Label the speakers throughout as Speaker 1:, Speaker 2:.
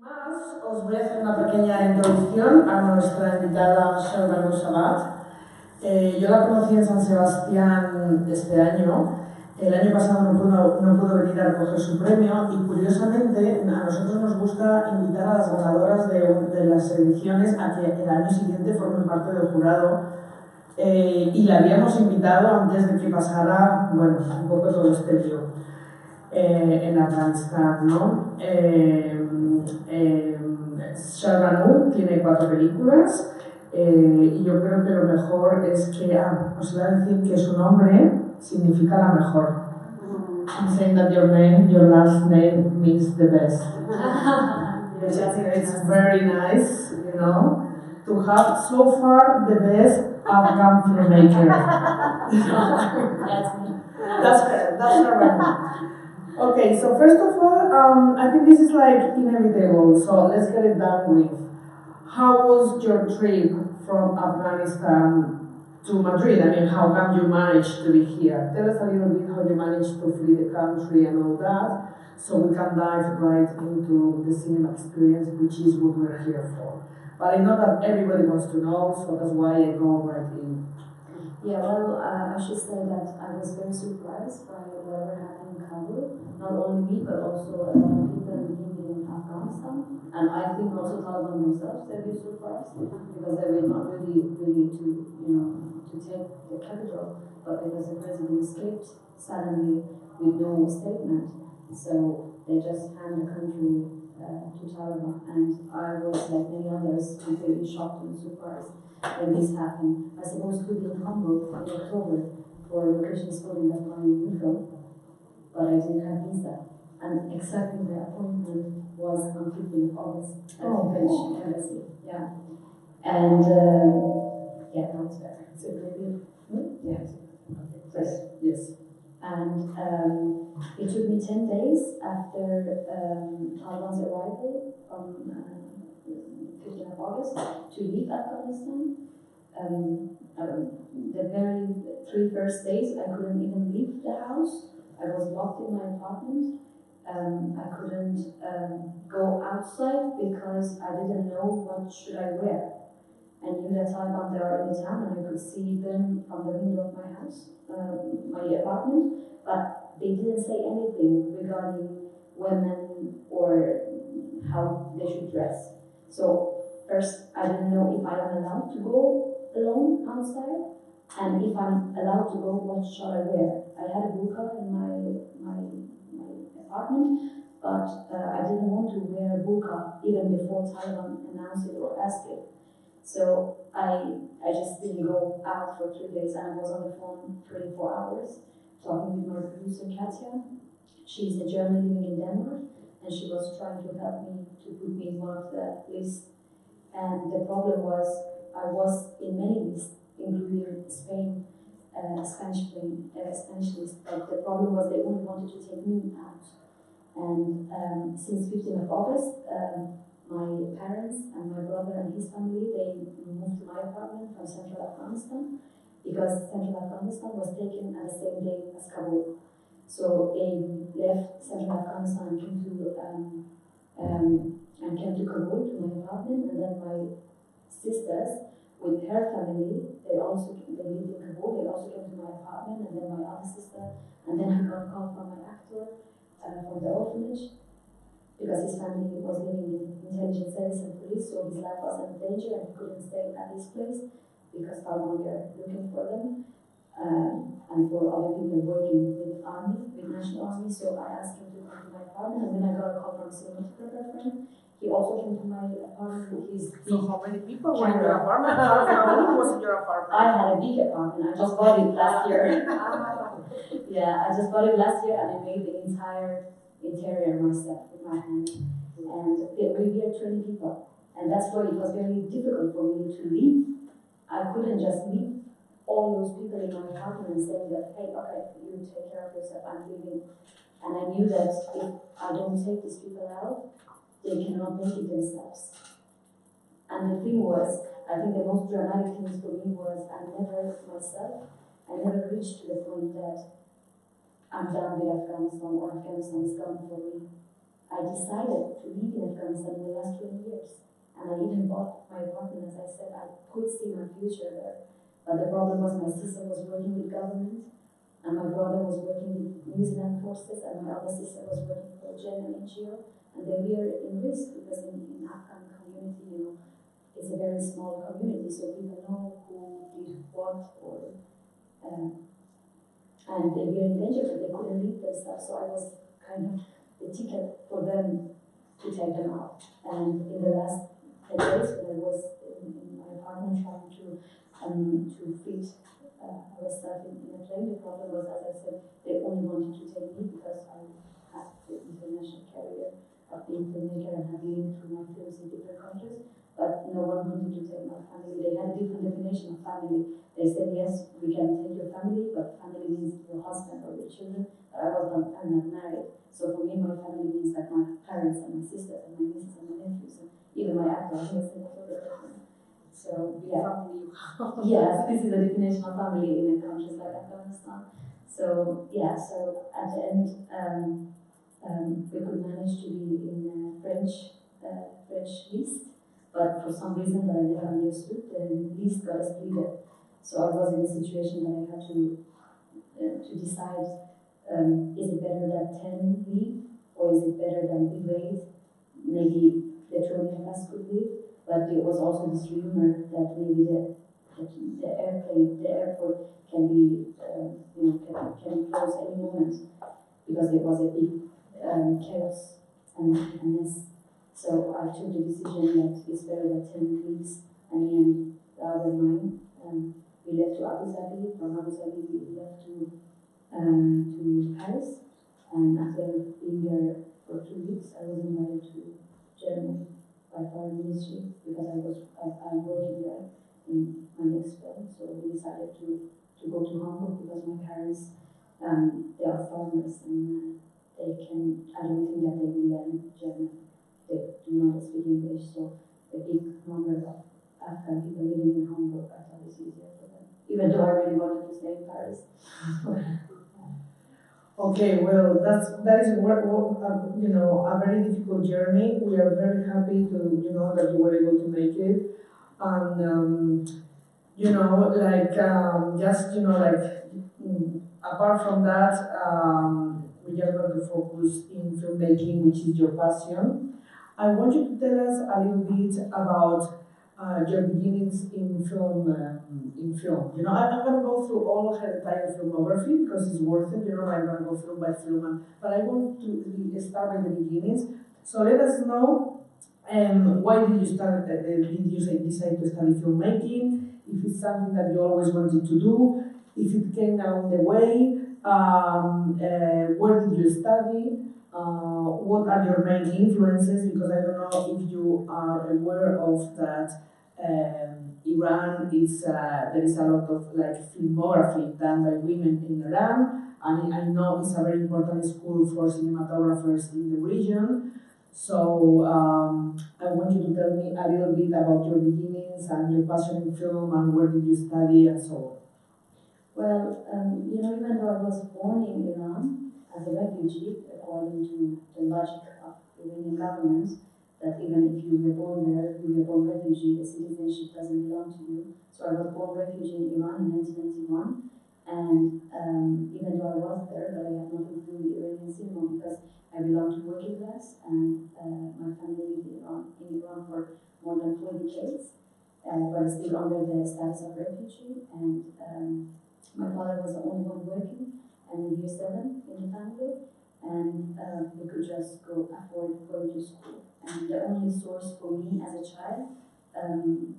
Speaker 1: Más, os voy a hacer una pequeña introducción a nuestra invitada Shahrbanoo Sadat. Yo la conocí en San Sebastián este año. El año pasado no pudo venir a recoger su premio y, curiosamente, a nosotros nos gusta invitar a las ganadoras de las ediciones a que el año siguiente formen parte del jurado. Y la habíamos invitado antes de que pasara, bueno, un poco todo este lío en Afganistán, ¿no? Shahrbanoo tiene 4 películas y yo creo que lo mejor es que, os voy a decir que su nombre significa la mejor. I'm saying that your last name means the best. It's very nice, you know, to have so far the best Afghan filmmaker. That's her. That's her. Okay, so first of all, I think this is like inevitable, so let's get it done with. How was your trip from Afghanistan to Madrid? I mean, how come you managed to be here? Tell us a little bit how you managed to flee the country and all that, so we can dive right into the cinema experience, which is what we're here for. But I know that everybody wants to know, so that's why I go right in.
Speaker 2: Yeah, well, I should say that I was very surprised by whatever happened in Kabul. Not only me, but also a lot of people living in Afghanistan. And I think also Taliban themselves, they've been surprised because they were not really to take the capital, but because the president escaped suddenly with no statement. So they just hand the country to Taliban. And I was, like many others, completely shocked and surprised when this happened. I supposed to be in Hamburg in October for a location study of my new film, but I didn't have visa. And exactly the appointment was on 15th of August at the French embassy. Yeah. And yeah, that was better. So maybe, yeah.
Speaker 1: Yes.
Speaker 2: And it took me 10 days after Taliban's arrival on 15th of August to leave Afghanistan. The very 3 first days, I couldn't even leave the house. I was locked in my apartment. I couldn't go outside because I didn't know what should I wear. I knew that Taliban they are in the town and I could see them from the window of my house, my apartment, but they didn't say anything regarding women or how they should dress. So first, I didn't know if I am allowed to go alone outside, and if I'm allowed to go, what shall I wear? I had a burqa in my apartment, but I didn't want to wear a burqa even before Taliban announced it or asked it. So I just didn't go out for 3 days, and I was on the phone 24 hours talking with my producer Katya. She's a German living in Denmark, and she was trying to help me to put me in one of the lists. And the problem was I was in many lists, including Spain, Spanish list, but the problem was they only wanted to take me out. And since 15th of August, my parents and my brother and his family, they moved to my apartment from central Afghanistan because central Afghanistan was taken at the same day as Kabul. So they left central Afghanistan and came to Kabul, to my apartment, and then my sisters with her family, they lived in Kabul, they also came to my apartment, and then my other sister, and then I got a call from my actor from the orphanage, because his family was living in intelligence service and police, so his life was in danger and he couldn't stay at his place because Taliban were looking for them and for other people working with army, with national army. So I asked him to come to my apartment, and then I got a call from a cinematographer friend. He also came to my apartment with his
Speaker 1: So how many people were in your apartment? How many was in your apartment?
Speaker 2: I had a big apartment. I just bought it last year. Yeah, I just bought it last year and I made the entire interior myself with my hand. And we were 20 people. And that's why it was very difficult for me to leave. I couldn't just leave all those people in my apartment and say that, hey, okay, you take care of yourself, I'm leaving. And I knew that if I don't take these people out, they cannot make it themselves. And the thing was, I think the most dramatic thing for me was I never reached to the point that I'm done with Afghanistan or Afghanistan is gone for me. I decided to live in Afghanistan in the last 20 years. And I even bought my apartment, as I said, I could see my future there. But the problem was my sister was working with government, and my brother was working with New Zealand forces, and my other sister was working for a German NGO. And then we are in risk because in Afghan community, you know, it's a very small community, so people know who did what, or and they were in danger, but they couldn't leave their stuff. So I was kind of the ticket for them to take them out. And in the last 10 days, when I was in my apartment trying to fit our stuff in a plane, the problem was, as I said, they only wanted to take me because I had the international career of being filmmaker and had lived through my films in different countries. But no one wanted to take my family. They had a different definition of family. They said, yes, we can take your family, but family means your husband or your children. But I'm not married. So for me, my family means like my parents and my sisters and my nieces and my nephews, and even my actor. So yeah, yes, this is the definition of family in countries like Afghanistan. So yeah, so at the end, we could manage to be in a French list. But for some reason that I never understood, the list got split. So I was in a situation that I had to decide, is it better that 10 leave, or is it better that we wait, maybe the 20 of us could leave? But there was also this rumor that maybe the airport can be, can close any moment, because there was a big chaos and mess. So I took the decision that it's better that 10 leaves, and then the other 9, we left to Abu Dhabi. From Abu Dhabi, we left to Paris, and after being there for 2 weeks, I was invited to Germany by Foreign Ministry because I'm working there in my next film. So we decided to go to Hamburg because my parents, they are farmers, and they can. I don't think that they will learn German. They do not speak English, so a big number of Afghan people living in Hamburg, I thought it's easier for them, even though I really wanted to stay in Paris.
Speaker 1: Okay, well, that is a very difficult journey. We are very happy to that you were able to make it, and apart from that, we are going to focus in filmmaking, which is your passion. I want you to tell us a little bit about your beginnings in film. I'm going to go through all her entire filmography because it's worth it. I'm going to go film by film, but I want to start with the beginnings. So let us know why did you start? Did you decide to study filmmaking? If it's something that you always wanted to do, if it came along the way, where did you study? What are your main influences? Because I don't know if you are aware of that. Iran is there is a lot of filmography done by women in Iran, and I know it's a very important school for cinematographers in the region. So I want you to tell me a little bit about your beginnings and your passion in film and where did you study and so on.
Speaker 2: Well, even though I was born in Iran as a refugee, according to the logic of Iranian government, that even if you were born there, you were born refugee, the citizenship doesn't belong to you. So I was born refugee in Iran in 1991, and even though I was there, but I had nothing to do with Iranian cinema because I belong to working class, and my family lived in Iran for more than 4 decades, but still under the status of refugee, and my father was the only one working, and in year 7 in the family, and we could just afford going to school. And the only source for me as a child, to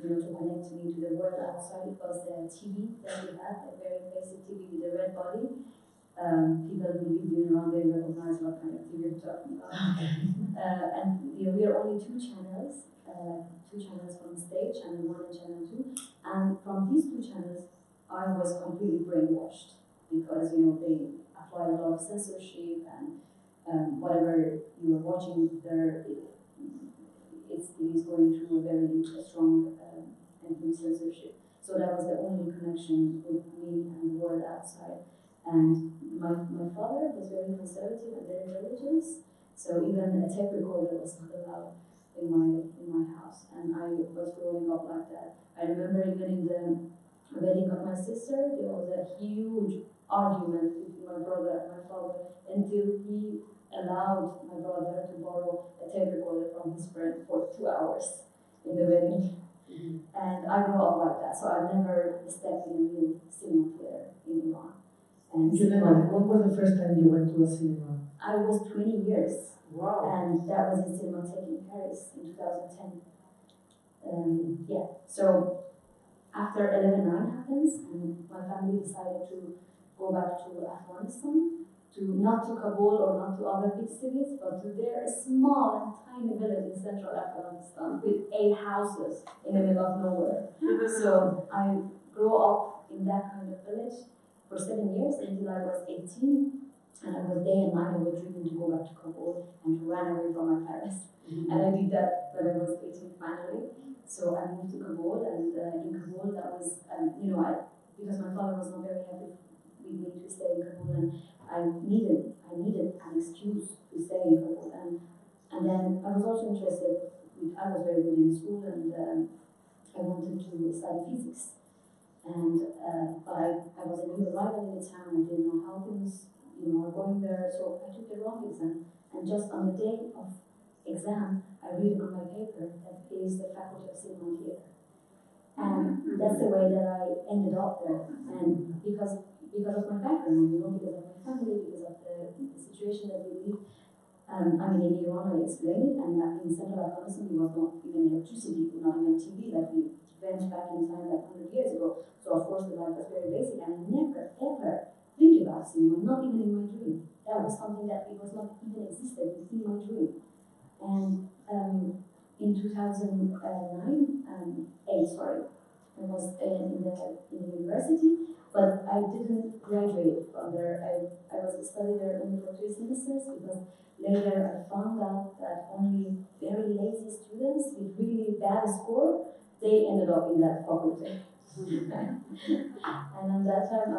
Speaker 2: connect me to the world outside, was the TV that we had, a very basic TV with a red body. People who lived in Iran, they recognize what kind of TV we're talking about. And we are only 2 channels from the state, channel 1 and channel 2. And from these 2 channels, I was completely brainwashed because they apply a lot of censorship, and whatever you are watching there, it is going through a very strong censorship. So that was the only connection with me and the world outside. And my father was very conservative and very religious, So even a tape recorder was not allowed in my house, and I was growing up like that. I remember even in the wedding of my sister, there was a huge argument between my brother and my father until he allowed my brother to borrow a tape recorder from his friend for 2 hours in the wedding. And I grew up like that, so I've never stepped in a real cinema theater in Iran. And
Speaker 1: you never, when was the first time you went to a cinema?
Speaker 2: I was 20 years.
Speaker 1: Wow.
Speaker 2: And that was in Cinematheque in Paris in 2010. So after 11/9 happens, and my family decided to go back to Afghanistan, not to Kabul or not to other big cities, but to their small and tiny village in central Afghanistan with 8 houses in the middle of nowhere. So I grew up in that kind of village for 7 years until I was 18. And I was day and night, I was dreaming to go back to Kabul and to run away from my parents. And I did that when I was 18 finally. So I moved to Kabul, and in Kabul that was, because my father was not very happy with me to stay in Kabul, and I needed an excuse to stay in Kabul. And then I was also interested, I was very good in school, and I wanted to study physics. And but I was a new arrival in the town, I didn't know how things going there, so I took the wrong exam, and just on the day of exam, I read on my paper that it is the Faculty of Cinema and Theatre. And that's the way that I ended up there, and because of my background, because of my family, because of the situation that we live. In Iran, I explained it, and in central Afghanistan, there was not even electricity, not even TV, that we went back in time like 100 years ago. So of course the life was very basic, and I never ever think about cinema, not even in my dream. That was something that it was not even existed in my dream. And in 2009, I was in the university, but I didn't graduate from there. I was studying there only for 3 semesters, because later I found out that only very lazy students with really bad score, they ended up in that faculty. And at that time, I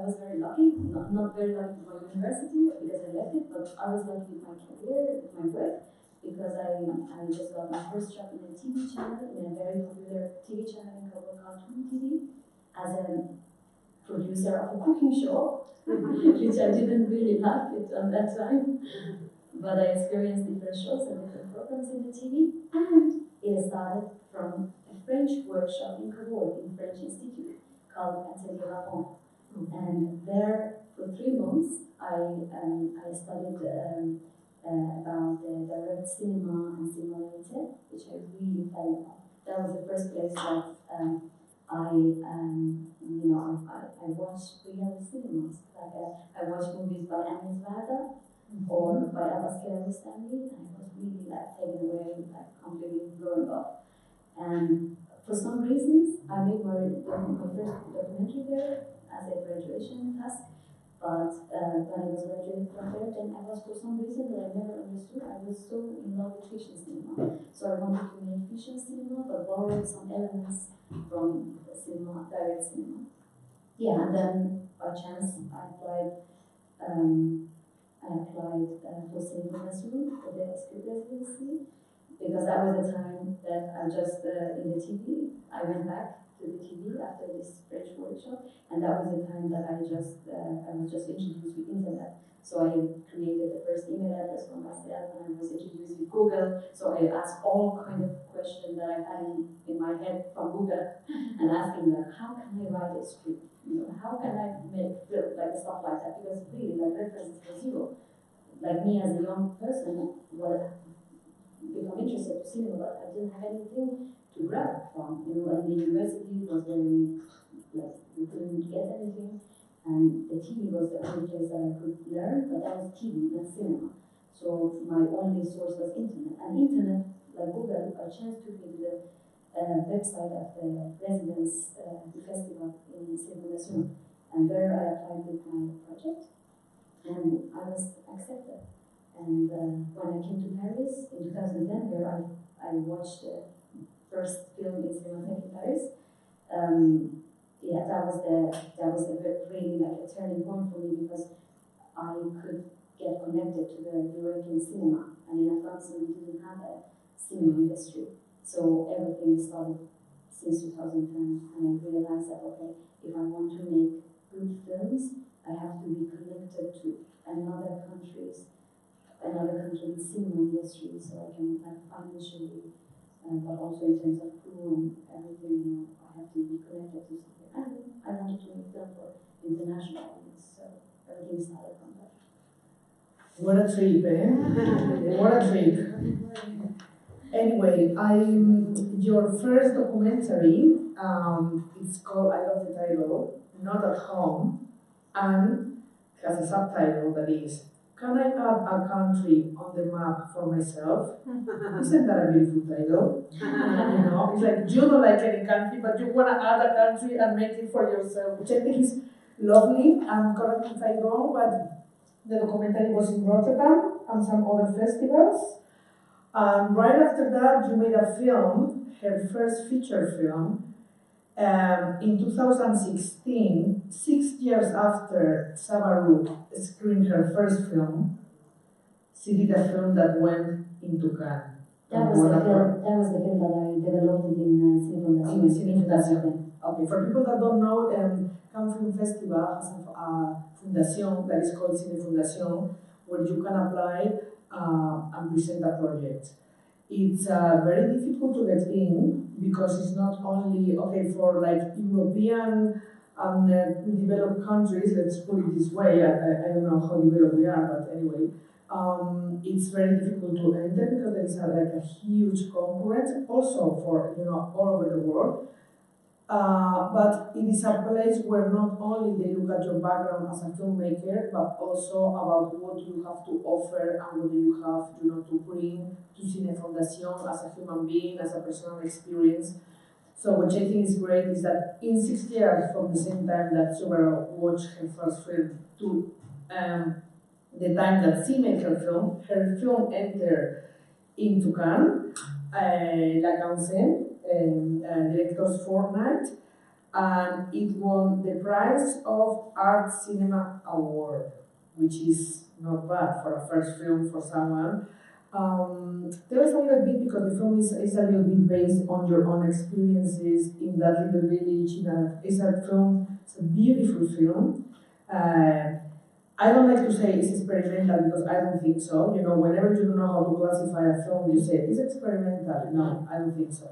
Speaker 2: was very lucky, not very lucky with my university because I left it, but I was lucky with my career, with my work, because I just got my first job in a TV channel, in a very popular TV channel in Kabul called TV, as a producer of a cooking show, which I didn't really like it at that time, but I experienced different shows and different programs in the TV, and it started from a French workshop in Kabul, in French Institute, called Celebrada. And there, for 3 months, I studied about the direct cinema and simulated, which I really fell in love. That was the first place that I watched real cinemas. I watched movies by Alcalá or by Abbas Kiarostami, and I was really taken away, completely blown up. And for some reasons, I made my first documentary there as a graduation task. But when I was graduating from there, then I was, for some reason that I never understood, I was so in love with fiction cinema. So I wanted to make fiction cinema, but borrowed some elements from the cinema, direct cinema. Yeah, and then by chance I applied for Celebrada for the script residency, because that was the time that I just in the TV. I went back to the TV after this French workshop, and that was the time that I was just introduced with internet. So I created the first email address for myself, and I was introduced with Google. So I asked all kind of questions that I had in my head from Google, and asking how can I write a script? How can I make film, stuff like that? Because really, references were zero. Me as a young person, become interested in cinema, but I didn't have anything to grab from. And the university was very, we couldn't get anything, and the TV was the only place that I could learn, but that was TV, not cinema. So my only source was internet, and internet, like Google, a chance took me to the website of the residence festival in Celebrada, and there I applied with my project, and I was accepted. And when I came to Paris in 2010, where I watched the first film in Cinematheque in Paris, that was really a turning point for me, because I could get connected to the European cinema. And in Afghanistan, we didn't have a cinema industry. So everything started since 2010. And I realized that, okay, if I want to make good films, I have to be connected to another country's cinema industry, so I can financially, but also in terms of crew and everything, I have to be connected to something. And I wanted to make film for international audience, so everything started from there.
Speaker 1: What a trip, eh? What a trip. Anyway, your first documentary, it's called, I love the title, Not at Home, and has a subtitle that is, Can I add a country on the map for myself? Isn't that a beautiful title? It's like you don't like any country, but you want to add a country and make it for yourself, which I think is lovely. Correct me if I'm wrong, but the documentary was in Rotterdam and some other festivals. Right after that, you made a film, her first feature film, in 2016, 6 years after Shahrbanoo screened her first film. She did a film that went into Cannes.
Speaker 2: That was the film that I developed in Cine Fundación.
Speaker 1: Okay, for people that don't know, Cannes Film Festival has a fundación that is called Cine Fundación, where you can apply and present a project. It's very difficult to get in because it's not only, okay, for like European developed countries, let's put it this way, I don't know how developed we are, but anyway, it's very difficult to enter because there is like a huge concurrence also for, all over the world. But it is a place where not only they look at your background as a filmmaker, but also about what you have to offer and what you have, to bring to Cine Fundación as a human being, as a personal experience. So what I think is great is that in 6 years from the same time that Shahrbanoo watched her first film to the time that she made her film entered into Cannes, La Canse, Director's Fortnight, and it won the prize of Art Cinema Award, which is not bad for a first film for someone. There was a little bit, because the film is a little bit based on your own experiences in that little village. It's a beautiful film. I don't like to say it's experimental because I don't think so. Whenever you don't know how to classify a film, you say it's experimental. No, I don't think so.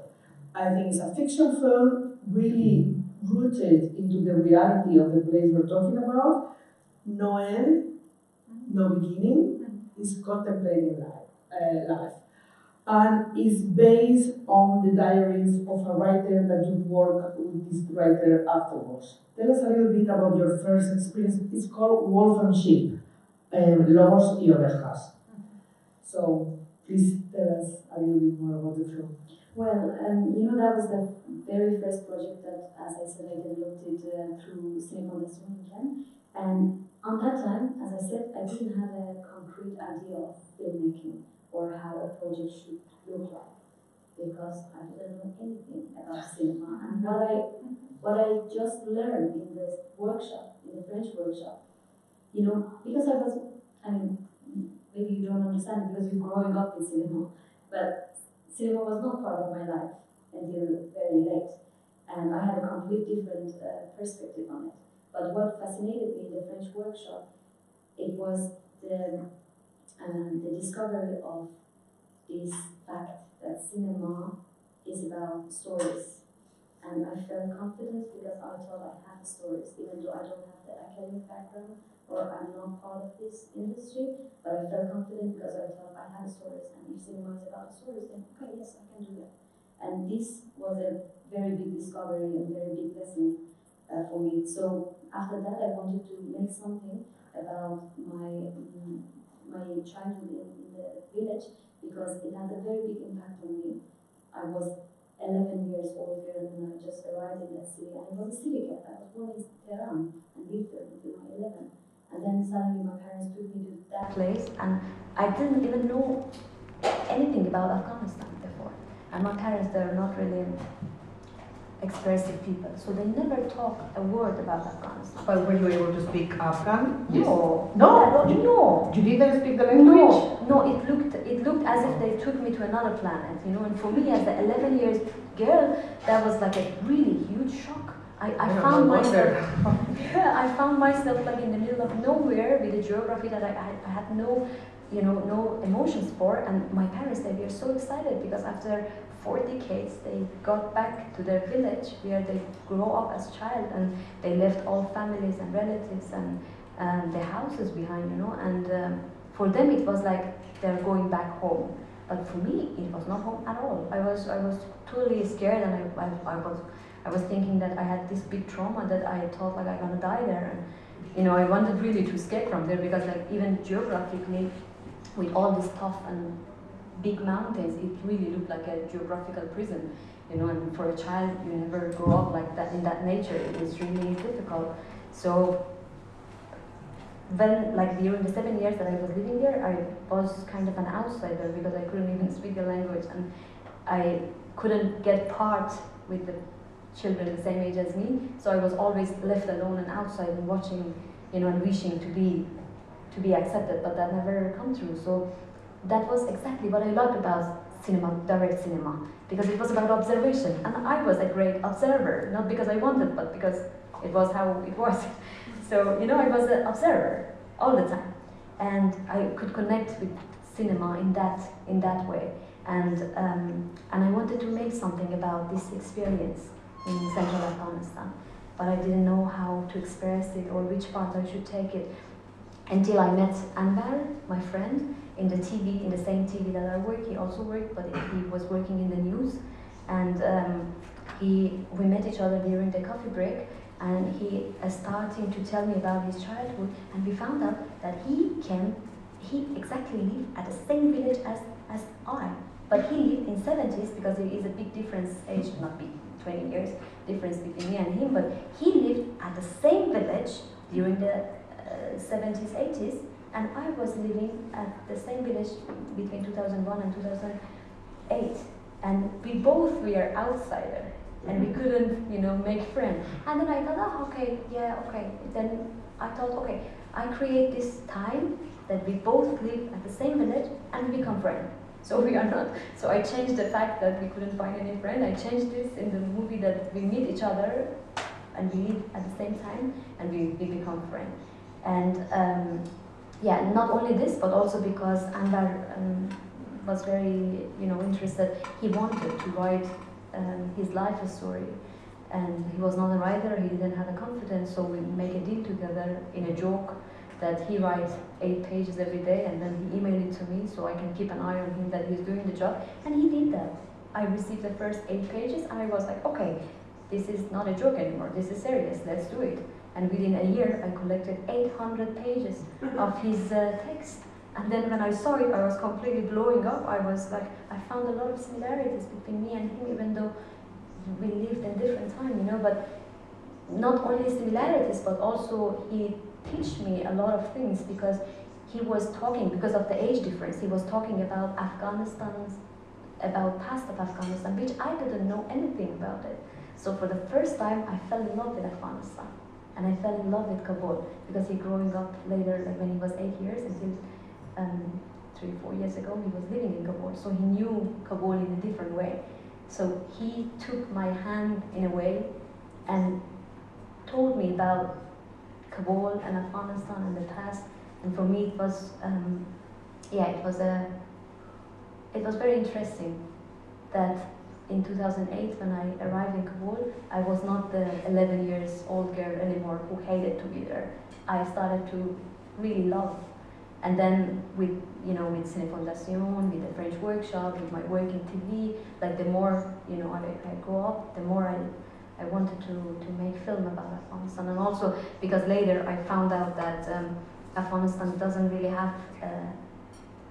Speaker 1: I think it's a fiction film really rooted into the reality of the place we're talking about. No end, no beginning. It's contemplating life. And it's based on the diaries of a writer that you work with this writer afterwards. Tell us a little bit about your first experience. It's called Wolf and Sheep, Lobos y Ovejas. So please tell us a little bit more about the film.
Speaker 2: Well, that was the very first project that, as I said, I developed it through Cine Fundación again. And on that time, as I said, I didn't have a concrete idea of filmmaking or how a project should look like, because I didn't know anything about cinema. And what I just learned in this workshop, in the French workshop, because maybe you don't understand because you're growing up with cinema, but cinema was not part of my life until very late, and I had a complete different perspective on it. But what fascinated me in the French workshop, it was the discovery of this fact that cinema is about stories. And I felt confident because I thought I had stories, even though I don't have the academic background or I'm not part of this industry, but I felt confident because I thought I had stories, and if cinema is about stories, then okay, yes, I can do that. And this was a very big discovery and very big lesson for me. So after that, I wanted to make something about my childhood in the village, because it had a very big impact on me. I was 11 years old here when I just arrived in that city, and I was a city cat. I was born in Tehran and lived there until my 11. And then suddenly my parents took me to that place, and I didn't even know anything about Afghanistan before. And my parents, they're not really expressive people. So they never talk a word about Afghanistan.
Speaker 3: But were you able to speak Afghan?
Speaker 2: Yes. No.
Speaker 3: No?
Speaker 2: No.
Speaker 3: You didn't speak the language?
Speaker 2: No, it looked as if they took me to another planet, you know, and for me as an 11 years girl, that was like a really huge shock. I found myself I found myself like in the middle of nowhere with a geography that I had no, you know, no emotions for, and my parents, they were so excited because after 4 decades they got back to their village where they grew up as child, and they left all families and relatives and their houses behind, you know, and for them it was like they're going back home. But for me, it was not home at all. I was totally scared, and I was thinking that I had this big trauma that I thought like I'm gonna die there, and you know I wanted really to escape from there because like even geographically, with all this tough and big mountains, it really looked like a geographical prison, you know. And for a child, you never grow up like that in that nature. It was really difficult. So when, like during the 7 years that I was living there, I was kind of an outsider because I couldn't even speak the language, and I couldn't get part with the children the same age as me. So I was always left alone and outside and watching, you know, and wishing to be accepted, but that never come true. So that was exactly what I loved about cinema, direct cinema, because it was about observation, and I was a great observer, not because I wanted, but because it was how it was. So, you know, I was an observer all the time, and I could connect with cinema in that way, and I wanted to make something about this experience in central Afghanistan, but I didn't know how to express it or which part I should take it until I met Anwar, my friend, in the TV, in the same TV that I work. He also worked, but he was working in the news, and we met each other during the coffee break, and he starting to tell me about his childhood, and we found out that he exactly lived at the same village as I, but he lived in 70s because there is a big difference, age, not big, 20 years difference between me and him, but he lived at the same village during the 70s, 80s, and I was living at the same village between 2001 and 2008, and we both were outsider, and we couldn't, you know, make friends. And then I thought, oh, okay, yeah, okay. Then I thought, okay, I create this time that we both live at the same village and we become friends. So we are not. So I changed the fact that we couldn't find any friend. I changed this in the movie that we meet each other and we live at the same time and we become friends. And yeah, not only this, but also because Anwar was very, you know, interested. He wanted to write his life story, and he was not a writer. He didn't have the confidence, so we make a deal together in a joke that he writes 8 pages every day, and then he emailed it to me so I can keep an eye on him that he's doing the job, and he did that. I received the first 8 pages, and I was like, okay, this is not a joke anymore. This is serious. Let's do it. And within a year, I collected 800 pages of his text. And then when I saw it, I was completely blowing up. I was like, I found a lot of similarities between me and him, even though we lived in different time, you know. But not only similarities, but also he taught me a lot of things because he was talking, because of the age difference, he was talking about about past of Afghanistan, which I didn't know anything about it. So for the first time, I fell in love with Afghanistan. And I fell in love with Kabul because he growing up later, like when he was 8 years, until 3-4 years ago, he was living in Kabul. So he knew Kabul in a different way. So he took my hand in a way and told me about Kabul and Afghanistan and the past. And for me, it was, yeah, it was very interesting that in 2008, when I arrived in Kabul, I was not the 11 years old girl anymore who hated to be there. I started to really love. And then with, you know, with Cine Fondation, with the French workshop, with my work in TV, like the more, you know, I grew up, the more I wanted to make film about Afghanistan. And also because later I found out that Afghanistan doesn't really have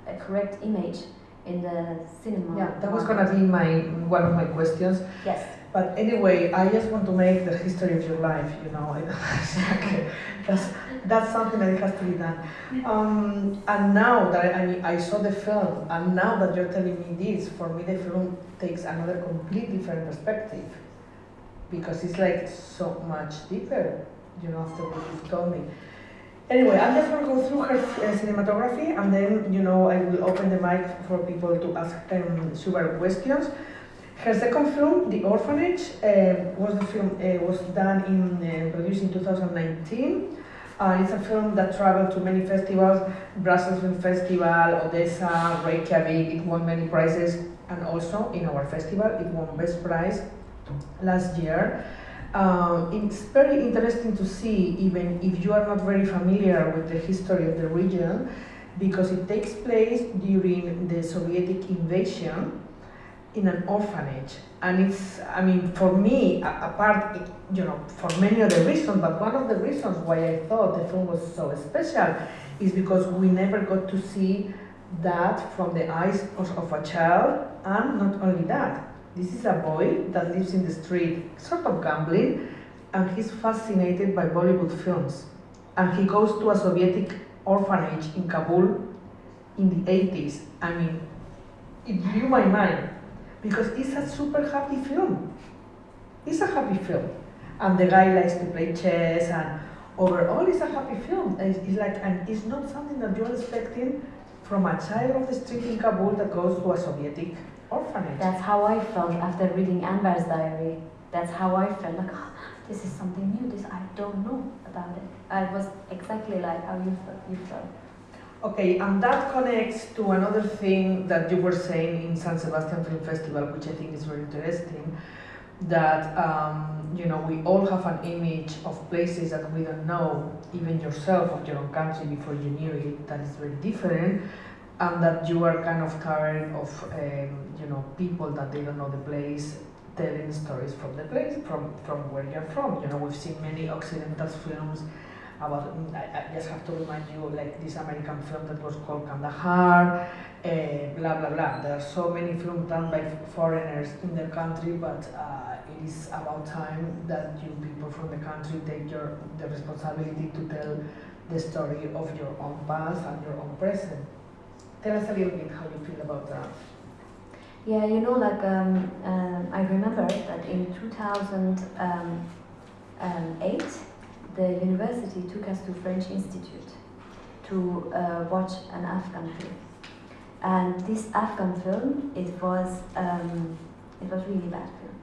Speaker 2: a correct image in the cinema.
Speaker 3: Yeah, that was going to be one of my questions.
Speaker 2: Yes.
Speaker 3: But anyway, I just want to make the history of your life, you know. That's something that has to be done. And now that I saw the film, and now that you're telling me this, for me the film takes another completely different perspective. because it's like so much deeper, you know, after what you've told me. Anyway, I'm just going to go through her cinematography, and then, you know, I will open the mic for people to ask Subaru questions. Her second film, The Orphanage, was done produced in 2019. It's a film that traveled to many festivals: Brussels Film Festival, Odessa, Reykjavik. It won many prizes, and also in our festival, it won Best Prize last year. It's very interesting to see, even if you are not very familiar with the history of the region, because it takes place during the Soviet invasion in an orphanage. And it's, I mean, for me, apart, you know, for many other reasons, but one of the reasons why I thought the film was so special is because we never got to see that from the eyes of a child, and not only that, this is a boy that lives in the street, sort of gambling, and he's fascinated by Bollywood films. And he goes to a Soviet orphanage in Kabul in the 80s. I mean, it blew my mind, because it's a super happy film. It's a happy film. And the guy likes to play chess, and overall it's a happy film. It's like, and it's not something that you're expecting from a child of the street in Kabul that goes to a Soviet orphanage.
Speaker 2: That's how I felt after reading Anwar's diary. That's how I felt, like, oh, this is something new, this I don't know about it. I was exactly like how you felt.
Speaker 3: Okay, and that connects to another thing that you were saying in San Sebastian Film Festival, which I think is very interesting, that you know, we all have an image of places that we don't know, even yourself of your own country before you knew it, that is very different, and that you are kind of tired of you know, people that they don't know the place telling stories from the place, from where you're from. You know, we've seen many Occidental films about, I just have to remind you, like this American film that was called Kandahar, blah blah blah. There are so many films done by foreigners in their country, but it is about time that you people from the country take the responsibility to tell the story of your own past and your own present. Tell us a little bit how you feel about that.
Speaker 2: Yeah, you know, like I remember that in 2008, the university took us to French Institute to watch an Afghan film. And this Afghan film, it was really bad film.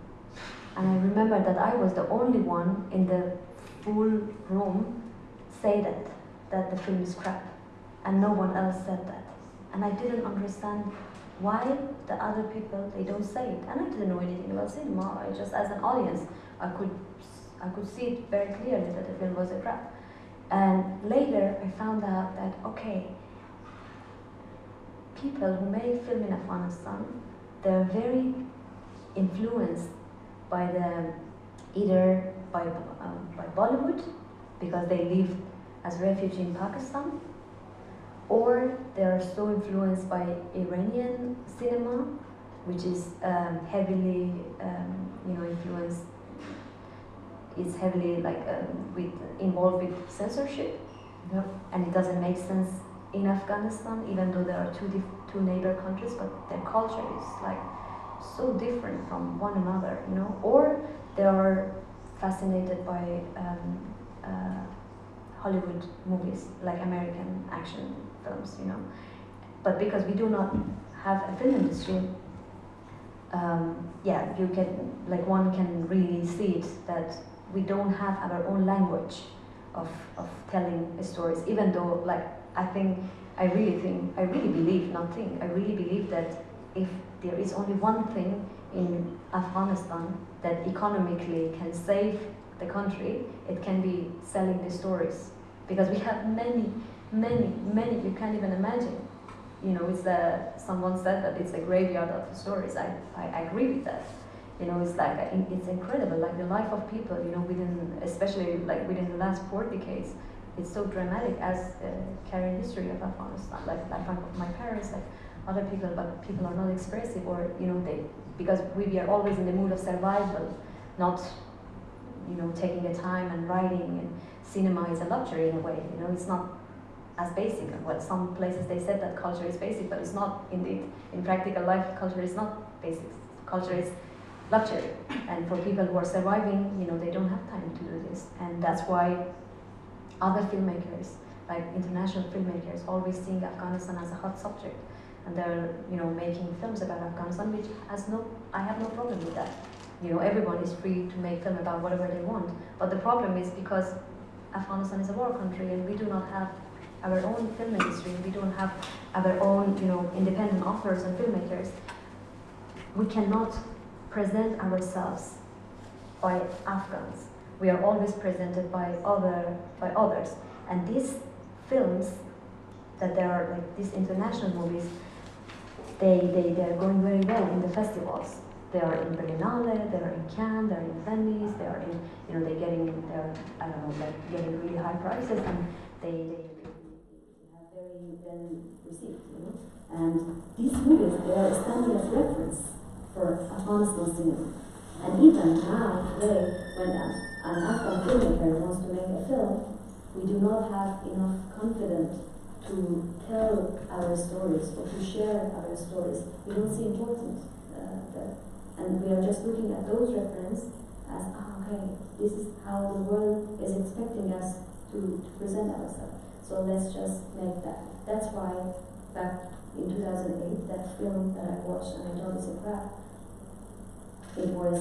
Speaker 2: And I remember that I was the only one in the full room say that the film is crap, and no one else said that. And I didn't understand why the other people, they don't say it. And I didn't know anything about cinema. I just, as an audience, I could see it very clearly that the film was a crap. And later I found out that, okay, people who make film in Afghanistan, they're very influenced by either by Bollywood, because they lived as refugees in Pakistan, or they are so influenced by Iranian cinema, which is heavily, influenced. It's heavily involved with censorship, and it doesn't make sense in Afghanistan, even though there are two neighbor countries, but their culture is like so different from one another, you know. Or they are fascinated by Hollywood movies, like American action films, you know. But because we do not have a film industry, you can, like, one can really see it that we don't have our own language of telling stories. Even though, like, I really believe that if there is only one thing in Afghanistan that economically can save the country, it can be selling the stories. Because we have many, you can't even imagine. You know, someone said that it's a graveyard of stories. I agree with that. You know, it's like, it's incredible, like the life of people, you know, especially like within the last 4 decades, it's so dramatic as carrying history of Afghanistan. Like of my parents, like other people, but people are not expressive, or, you know, because we are always in the mood of survival, not, you know, taking the time and writing, and cinema is a luxury in a way, you know, it's not as basic. Well, some places they said that culture is basic, but it's not indeed. In practical life, culture is not basic. Culture is luxury. And for people who are surviving, you know, they don't have time to do this. And that's why other filmmakers, like international filmmakers, always seeing Afghanistan as a hot subject. And they're, you know, making films about Afghanistan, which I have no problem with that. You know, everyone is free to make film about whatever they want. But the problem is because Afghanistan is a war country and we do not have our own film industry, we don't have our own, you know, independent authors and filmmakers, we cannot present ourselves by Afghans. We are always presented by others. And these films, that they are like these international movies, they are going very well in the festivals. They are in Berlinale, they are in Cannes, they are in Venice, they are in, you know, they're I don't know, like getting really high prices, and they have very well received, you know. And these movies, they are standing as reference for Afghanistan cinema. And even now, today, when an Afghan filmmaker wants to make a film, we do not have enough confidence to tell our stories or to share our stories. We don't see importance there. And we are just looking at those references as, okay, this is how the world is expecting us to present ourselves. So let's just make that. That's why back in 2008, that film that I watched and I thought it's a crap, it was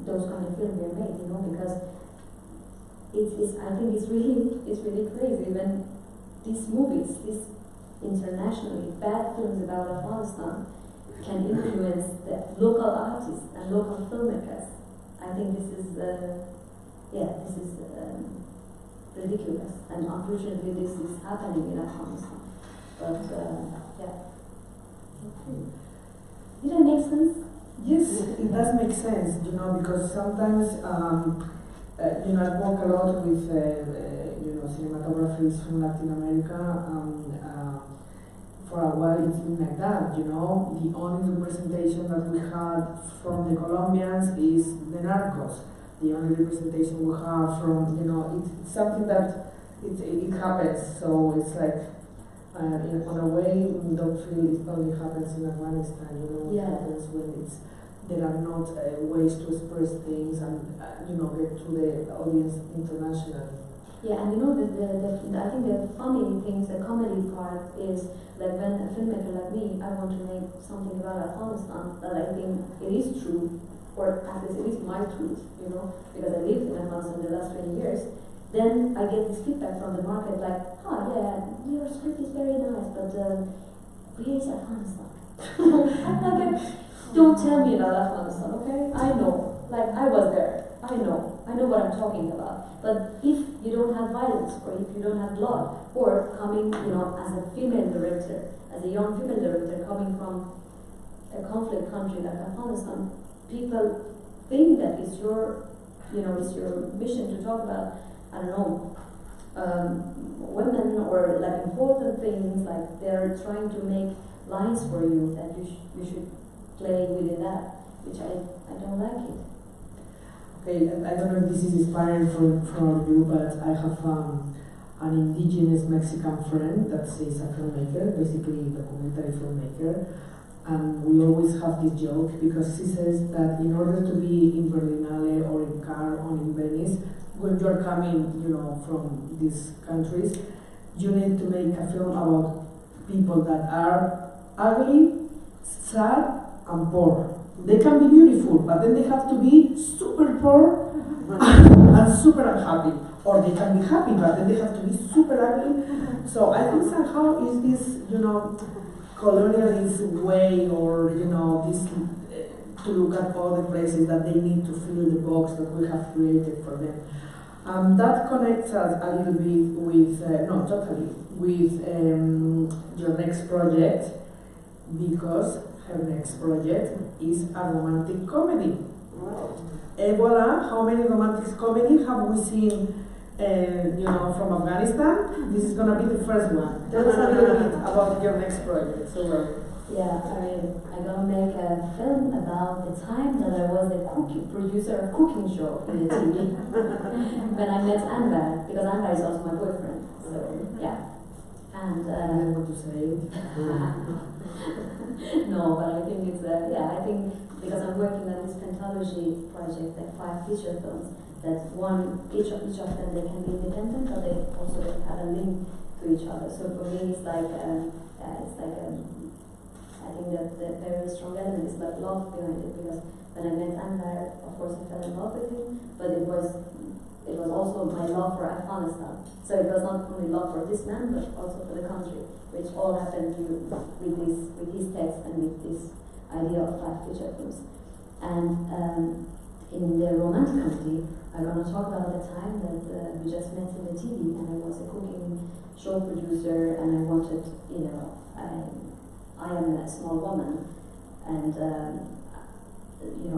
Speaker 2: those kind of films were made, you know, because I think it's really crazy when these movies, these internationally bad films about Afghanistan, can influence the local artists and local filmmakers. I think this is ridiculous, and unfortunately this is happening in Afghanistan. But yeah.
Speaker 1: Okay.
Speaker 2: Did that make sense?
Speaker 1: Yes, it does make sense, you know, because sometimes, you know, I work a lot with, you know, cinematographers from Latin America. For a while it's been like that, you know. The only representation that we had from the Colombians is the narcos. The only representation we have from, you know, it's something that it happens. So it's like, on a way, we don't feel it only happens in Afghanistan, you know. It happens when there are not ways to express things and, you know, get to the audience internationally.
Speaker 2: Yeah, and you know, I think the funny things, the comedy part is that when a filmmaker like me, I want to make something about Afghanistan that I think it is true, or at least it is my truth, you know, because I lived in Afghanistan the last 20 years, then I get this feedback from the market like, yeah, your script is very nice, but where is Afghanistan? I'm like, don't tell me about Afghanistan, okay? I know, like I was there. I know what I'm talking about. But if you don't have violence, or if you don't have blood, or coming, you know, as a female director, as a young female director coming from a conflict country like Afghanistan, people think that it's your, you know, it's your mission to talk about, I don't know, women or like important things, like they're trying to make lines for you that you should play within that, which I don't like it.
Speaker 1: Okay, I don't know if this is inspiring for you, but I have an indigenous Mexican friend that is a filmmaker, basically a documentary filmmaker, and we always have this joke because she says that in order to be in Berlinale or in Cannes or in Venice, when you're coming, you know, from these countries, you need to make a film about people that are ugly, sad, and poor. They can be beautiful, but then they have to be super poor and super unhappy. Or they can be happy, but then they have to be super ugly. So I think somehow is this, you know, colonialist way, or, you know, this to look at all the places that they need to fill the box that we have created for them. That connects us a little bit with, no, totally, with your next project, because her next project is a romantic comedy. Wow. Voila, how many romantic comedies have we seen, you know, from Afghanistan? This is going to be the first one. Tell us a little bit about your next project. So,
Speaker 2: yeah, I'm going to make a film about the time that I was the producer of cooking show in the TV. When I met Anwar, because Anwar is also my boyfriend. So, yeah. And
Speaker 1: I don't know what to say.
Speaker 2: no, but I think it's I think because I'm working on this pentalogy project, like 5 feature films, that each of them they can be independent, but they also have a link to each other. So for me, it's like I think that the very strong element is like love behind it, because when I met Anwar, of course I fell in love with him, but it was also my love for Afghanistan. So it was not only love for this man, but also for the country, which all happened with his text and with this idea of 5 feature films. And in the romantic comedy, I'm going to talk about the time that we just met in the TV, and I was a cooking show producer, and I wanted, I am a small woman, and I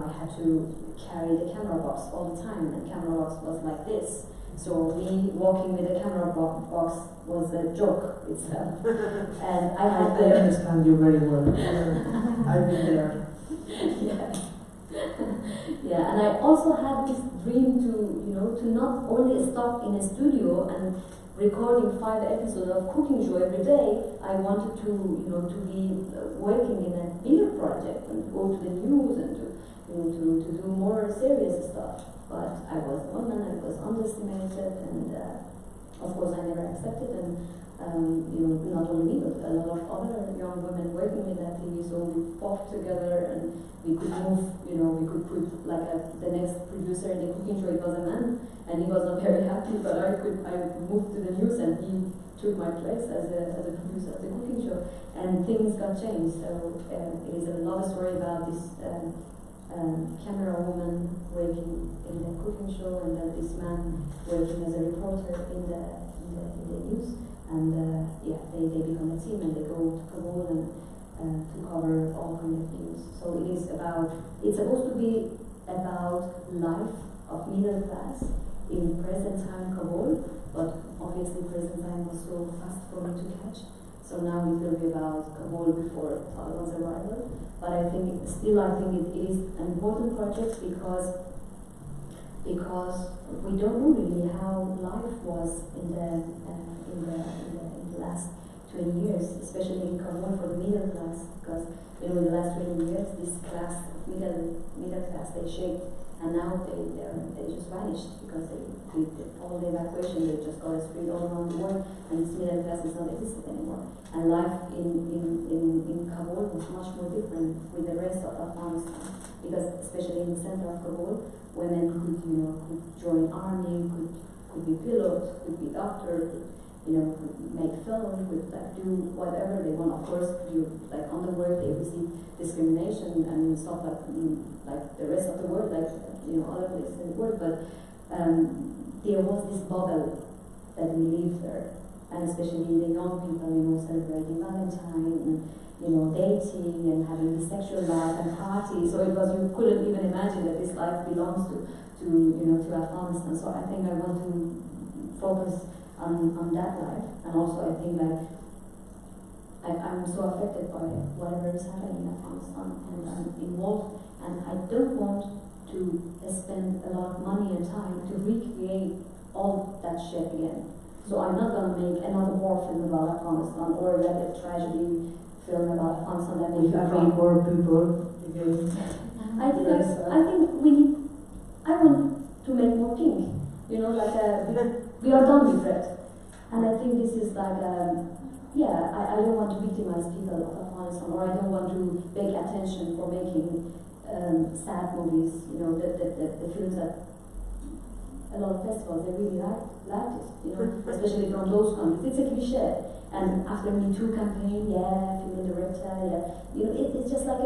Speaker 2: had to carry the camera box all the time, and the camera box was like this. So me walking with the camera box was a joke itself. And I
Speaker 1: understand you very well. I've been there.
Speaker 2: Yeah, and I also had this dream to not only stop in a studio and recording 5 episodes of cooking show every day. I wanted to be working in a bigger project and go to the news and to do more serious stuff. But I was a woman, I was underestimated, and of course I never accepted. And not only me, but a lot of other young women working in that TV. So we fought together, and we could move. We could put the next producer in the cooking show. It was a man, and he was not very happy. But I moved to the news, and he took my place as a producer of the cooking show. And things got changed. So it is a love story about this. Camera woman working in the cooking show, and then this man working as a reporter in the news, and they become a team and they go to Kabul and to cover all kind of news. So it's supposed to be about life of middle class in present time Kabul, but obviously present time was so fast for me to catch. So now it will be about Kabul before Taliban's arrival. But I think it is an important project because we don't know really how life was in the last 20 years, especially in Kabul for the middle class. Because in the last 20 years, this class, middle class, they shaped, and now they just vanished because all the evacuation, they just got spread all around the world, and this middle class is not existed anymore. And life in Kabul was much more different with the rest of Afghanistan, because especially in the center of Kabul, women could join army, could be pilots, could be doctors, could make film, could do whatever they want. Of course, on the work they receive discrimination and stuff like the rest of the world, other places in the world. But there was this bubble that we lived there, and especially the young people, celebrating Valentine and dating and having the sexual life and parties. So you couldn't even imagine that this life belongs to Afghanistan. So I think I want to focus on that life, and also I think I'm so affected by whatever is happening in Afghanistan, and I'm involved, and I don't want to spend a lot of money and time to recreate all that shit again. So I'm not going to make another war film about Afghanistan, or like a tragedy film about Afghanistan that makes
Speaker 1: poor people again.
Speaker 2: I want to make more pink. We are done with that. And I think this is I don't want to victimize people of Afghanistan, or I don't want to beg attention for making sad movies. The films that a lot of festivals, they really like it, especially from those countries. It's a cliche. And after Me Too campaign, female director, it's just like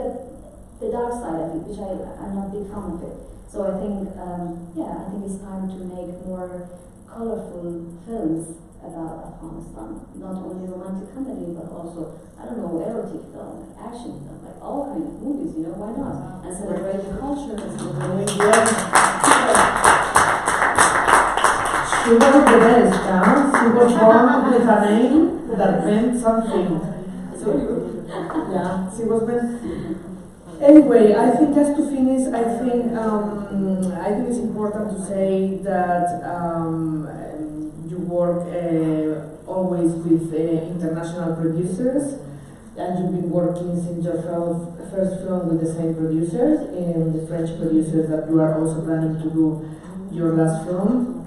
Speaker 2: the dark side of it, which I'm not a big fan of it. So I think, I think it's time to make more colorful films about Afghanistan. Not only romantic comedy, but also, erotic film, action film, all kinds of movies, why not? And celebrate the culture and celebrate
Speaker 1: She was the best, She was born with a name that meant something. Yeah, she was best. Anyway, I think just to finish, I think it's important to say that you work always with international producers, and you've been working since your first film with the same producers, the French producers that you are also planning to do your last film.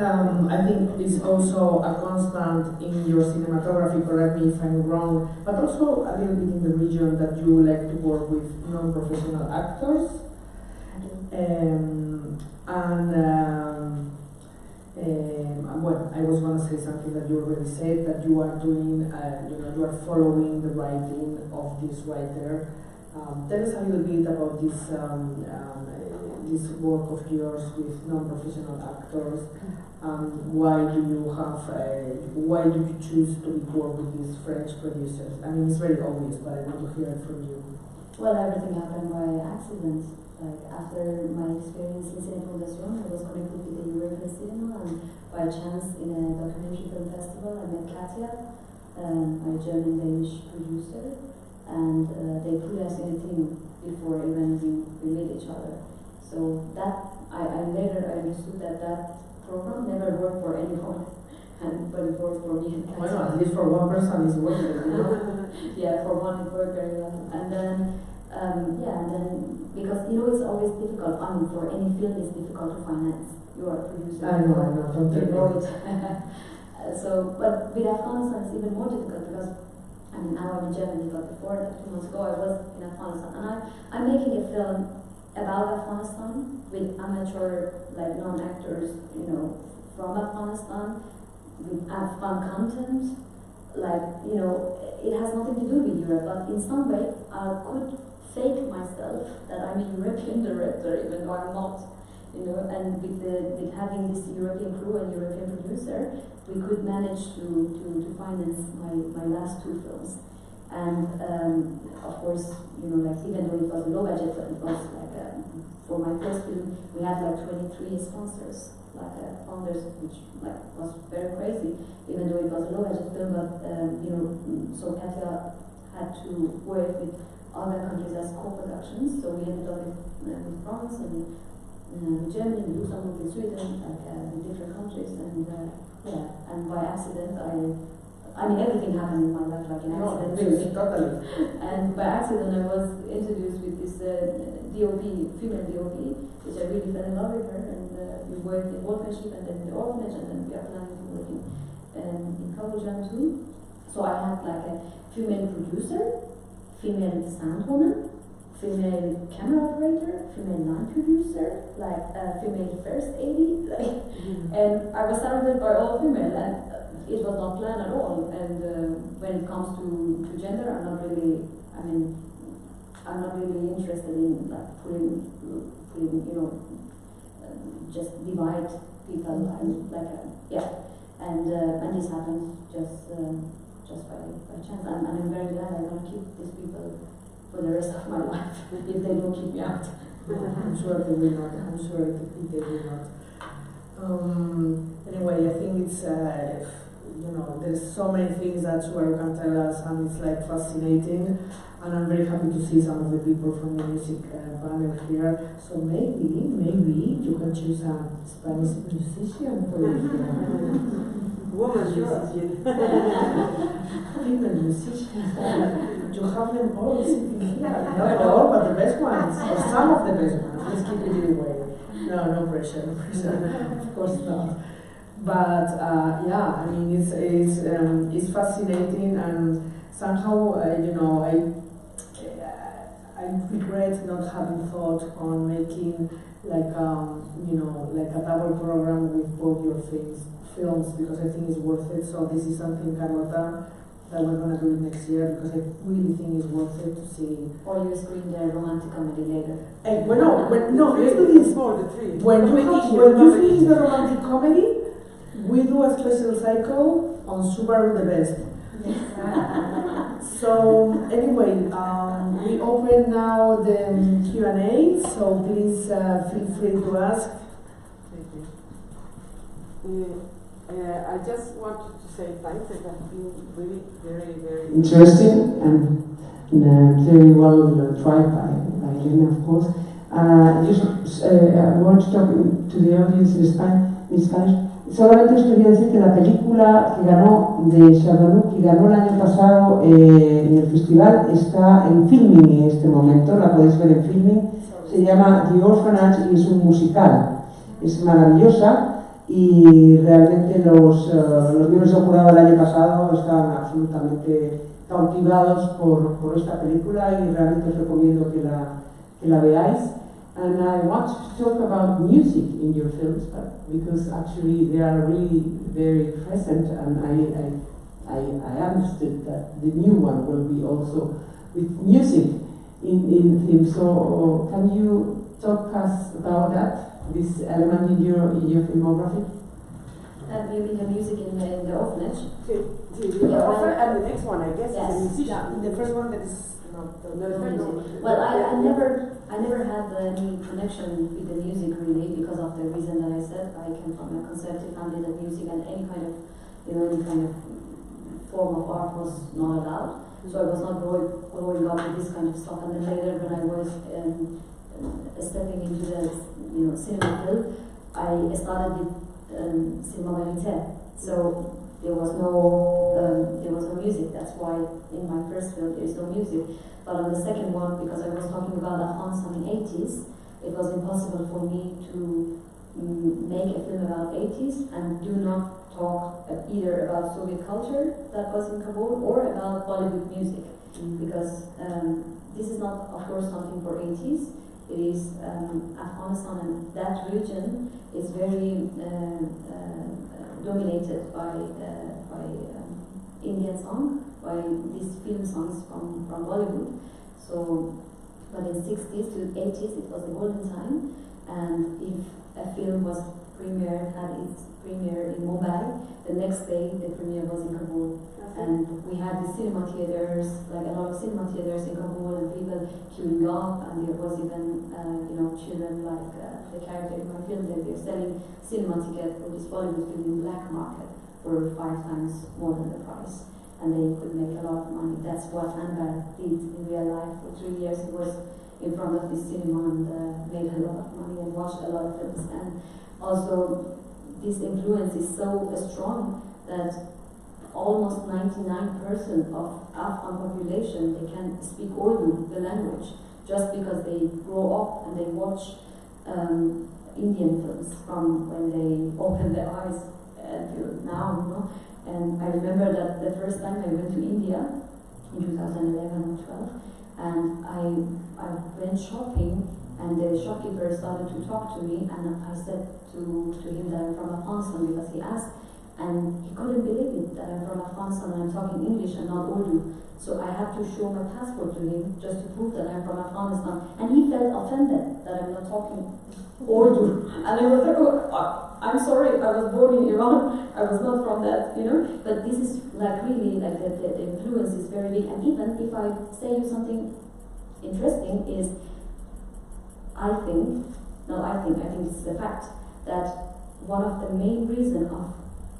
Speaker 1: I think it's also a constant in your cinematography, correct me if I'm wrong, but also a little bit in the region that you like to work with non-professional actors. Well, I was going to say something that you already said, that you are doing, you are following the writing of this writer. Tell us a little bit about this work of yours with non-professional actors. Why do you choose to work with these French producers? I mean, it's very obvious, but I want to hear it from you.
Speaker 2: Well, everything happened by accident. Like, after my experience in Cine Production, I was connected with the European cinema, and by chance in a documentary film festival, I met Katja, my German-Danish producer, and they put us in a team before even we met each other. So that, I later understood that program never worked for anyone, but it worked for me and Katja.
Speaker 1: Well, at least for one person it's working, you know?
Speaker 2: Yeah, for one it worked very well. And then, because it's always difficult. I mean, for any film, it's difficult to finance. You are a producer.
Speaker 1: I know, don't
Speaker 2: you
Speaker 1: take
Speaker 2: know
Speaker 1: it.
Speaker 2: So, but with Afghanistan, it's even more difficult because, I mean, now I'm in Germany, but before 2 months ago, I was in Afghanistan, and I'm making a film about Afghanistan with amateur, like non-actors, from Afghanistan, with Afghan content. Like, it has nothing to do with Europe, but in some way, I could fake myself that I'm a European director, even though I'm not, and with having this European crew and European producer, we could manage to finance my last 2 films. And of course, like, even though it was low budget, but it was like, for my first film, we had like 23 sponsors, like founders, which was very crazy, even though it was a low budget film, but so Katja had to work with other countries as co-productions, so we ended up with France and Germany, with Luxembourg, with Sweden, like in different countries, and and by accident I mean, everything happened in my life like an accident.
Speaker 1: Totally.
Speaker 2: And by accident I was introduced with this DOP, female DOP, which I really fell in love with her, and we worked in orphanship and then in the orphanage, and then we are planning to work in Cambodja too. So I had like a female producer, female sound woman, female camera operator, female line producer, like female first AD, like, and I was surrounded by all female, and it was not planned at all. And when it comes to gender, I'm not really interested in like putting just divide people and and this happened just by chance, and I'm very glad I'm gonna keep these people for the rest of my life if they don't keep me out.
Speaker 1: I'm sure they will not. I'm sure they will not. Anyway, I think it's there's so many things that you can tell us, and it's like fascinating. And I'm very happy to see some of the people from the music panel here. So maybe you can choose a Spanish musician for your film.
Speaker 4: Woman musician.
Speaker 1: Female musicians. You have them all sitting here. Not all, but the best ones, or some of the best ones. Let's keep it anyway. No pressure. Of course not. But I mean, it's fascinating, and somehow I regret not having thought on making like a double program with both your films, because I think it's worth it. So this is something, Carlota, that we're gonna do it next year, because I really think it's worth it to see.
Speaker 2: Or you screen the romantic comedy later.
Speaker 1: Let's do this. When you finish the romantic comedy, we do a special cycle on Subaru the Best. So anyway, we open now the Q&A, so please feel free to ask.
Speaker 4: I just wanted to say thanks. It has been really very, very
Speaker 5: interesting and very well tried by Elena, of course. I want to talk to the audience in Spanish. Solamente os quería decir que la película que ganó de Shahrbanoo, que ganó el año pasado en el festival, está en filming en este momento, la podéis ver en filming. Se llama The Orphanage y es un musical. Es maravillosa y realmente los miembros del jurado del año pasado estaban absolutamente cautivados por esta película y realmente os recomiendo que la veáis. And I want to talk about music in your films, because actually they are really very present, and I understood that the new one will be also with music in film. So can you talk us about that, this element in your filmography?
Speaker 2: You mean the music in the orphanage?
Speaker 4: The orphan and the next one, I guess,
Speaker 2: yes.
Speaker 4: is a musician.
Speaker 1: Yeah, the first one that is not the
Speaker 2: music. Well, I never had any connection with the music really, because of the reason that I said. I came from a conservative family that music and any kind of form of art was not allowed. So I was not growing up with this kind of stuff. And then later, when I was stepping into the cinema field, I started with cinema. So there was no music. That's why in my first film there is no music. But on the second one, because I was talking about Afghanistan in the 80s, it was impossible for me to make a film about 80s and do not talk either about Soviet culture that was in Kabul or about Bollywood music, because this is not, of course, something for 80s. It is Afghanistan, and that region is very dominated by Indian song, by these film songs from Bollywood. So, but in 60s to 80s it was the golden time, and if a film was had its premiere in Mumbai, the next day the premiere was in Kabul. And we had the cinema theaters, like a lot of cinema theaters in Kabul, and people queuing up, and there was even, children like the character in my film, they were selling cinema tickets for this Bollywood film in black market for 5 times more than the price. And they could make a lot of money. That's what Anbar did in real life. For 3 years he was in front of this cinema and made a lot of money and watched a lot of films. And also this influence is so strong that almost 99% of Afghan population, they can speak Urdu, the language, just because they grow up and they watch Indian films from when they open their eyes until now, And I remember that the first time I went to India in 2011 or 12, and I went shopping, and the shopkeeper started to talk to me, and I said to him that I'm from Afghanistan, because he asked, and he couldn't believe it that I'm from Afghanistan and I'm talking English and not Urdu. So I had to show my passport to him just to prove that I'm from Afghanistan, and he felt offended that I'm not talking Urdu. And I was like, I'm sorry, I was born in Iran, I was not from that, But this is like really, like the influence is very big. And even if I say you something interesting is, I think it's a fact, that one of the main reasons of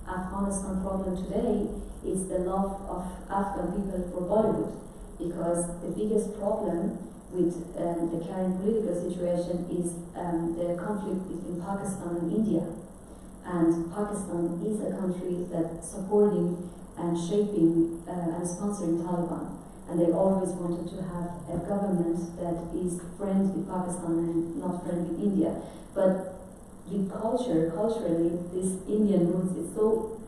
Speaker 2: Afghanistan problem today is the love of Afghan people for Bollywood, because the biggest problem with the current political situation is the conflict between Pakistan and India. And Pakistan is a country that's supporting and shaping and sponsoring Taliban. And they always wanted to have a government that is friends with Pakistan and not friends with India. But with culturally, this Indian roots is so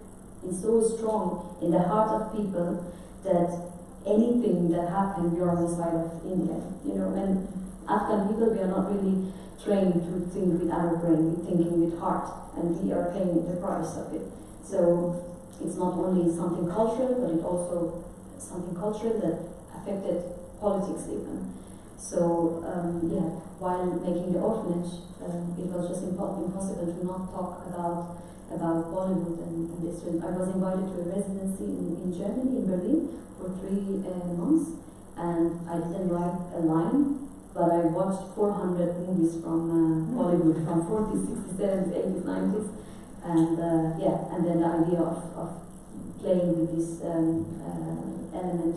Speaker 2: strong in the heart of people that anything that happens, you're on the side of India, And Afghan people, we are not really trained to think with our brain, we're thinking with heart, and we are paying the price of it. So it's not only something cultural, but it's also something cultural that affected politics even. So while making the orphanage, it was just impossible to not talk about Bollywood and this film. I was invited to a residency in Germany, in Berlin, for 3 months, and I didn't write a line, but I watched 400 movies from Bollywood, from 40s, 60s, 70s, 80s, 90s, and and then the idea of playing with this element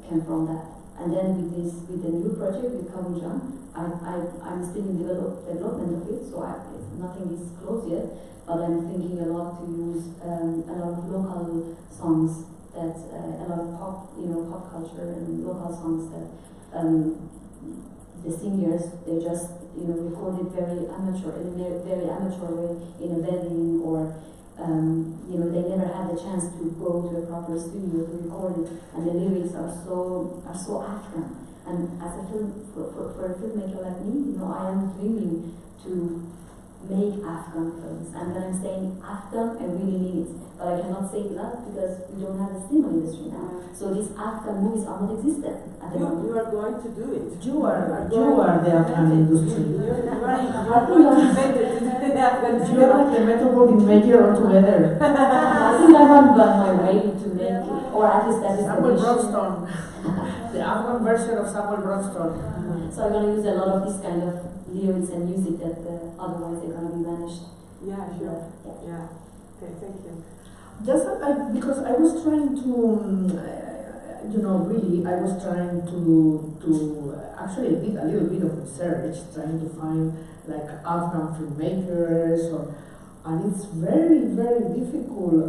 Speaker 2: came from that. And then with the new project with Kabujan, I'm still in development of it, so nothing is closed yet. But I'm thinking a lot to use a lot of local songs that a lot of pop culture and local songs that the singers, they just record it very amateur in a very amateur way in a wedding, or they never had the chance to go to a proper studio to record it, and the lyrics are so Afghan. And as a for a filmmaker like me, I am dreaming to make Afghan films. And when I'm saying Afghan, I really mean it. But I cannot say that because we don't have a cinema industry now. So these Afghan movies are not existent at the moment.
Speaker 4: You are going to do it.
Speaker 5: You are the Afghan industry.
Speaker 4: You are going to invent it in the Afghan
Speaker 5: You are like the metropolitan major altogether.
Speaker 2: I think I have done my way to make it, or at least that is the
Speaker 1: Samuel
Speaker 2: wish.
Speaker 1: Broxton. The Afghan version of Samuel Broxton.
Speaker 2: So I'm going to use a lot of this kind of lyrics and music that otherwise they're going to be vanished.
Speaker 4: Yeah, sure. Yeah. Okay, thank you.
Speaker 1: Just because I was trying to, really, I was trying to actually did a little bit of research, trying to find like Afghan filmmakers, and it's very, very difficult.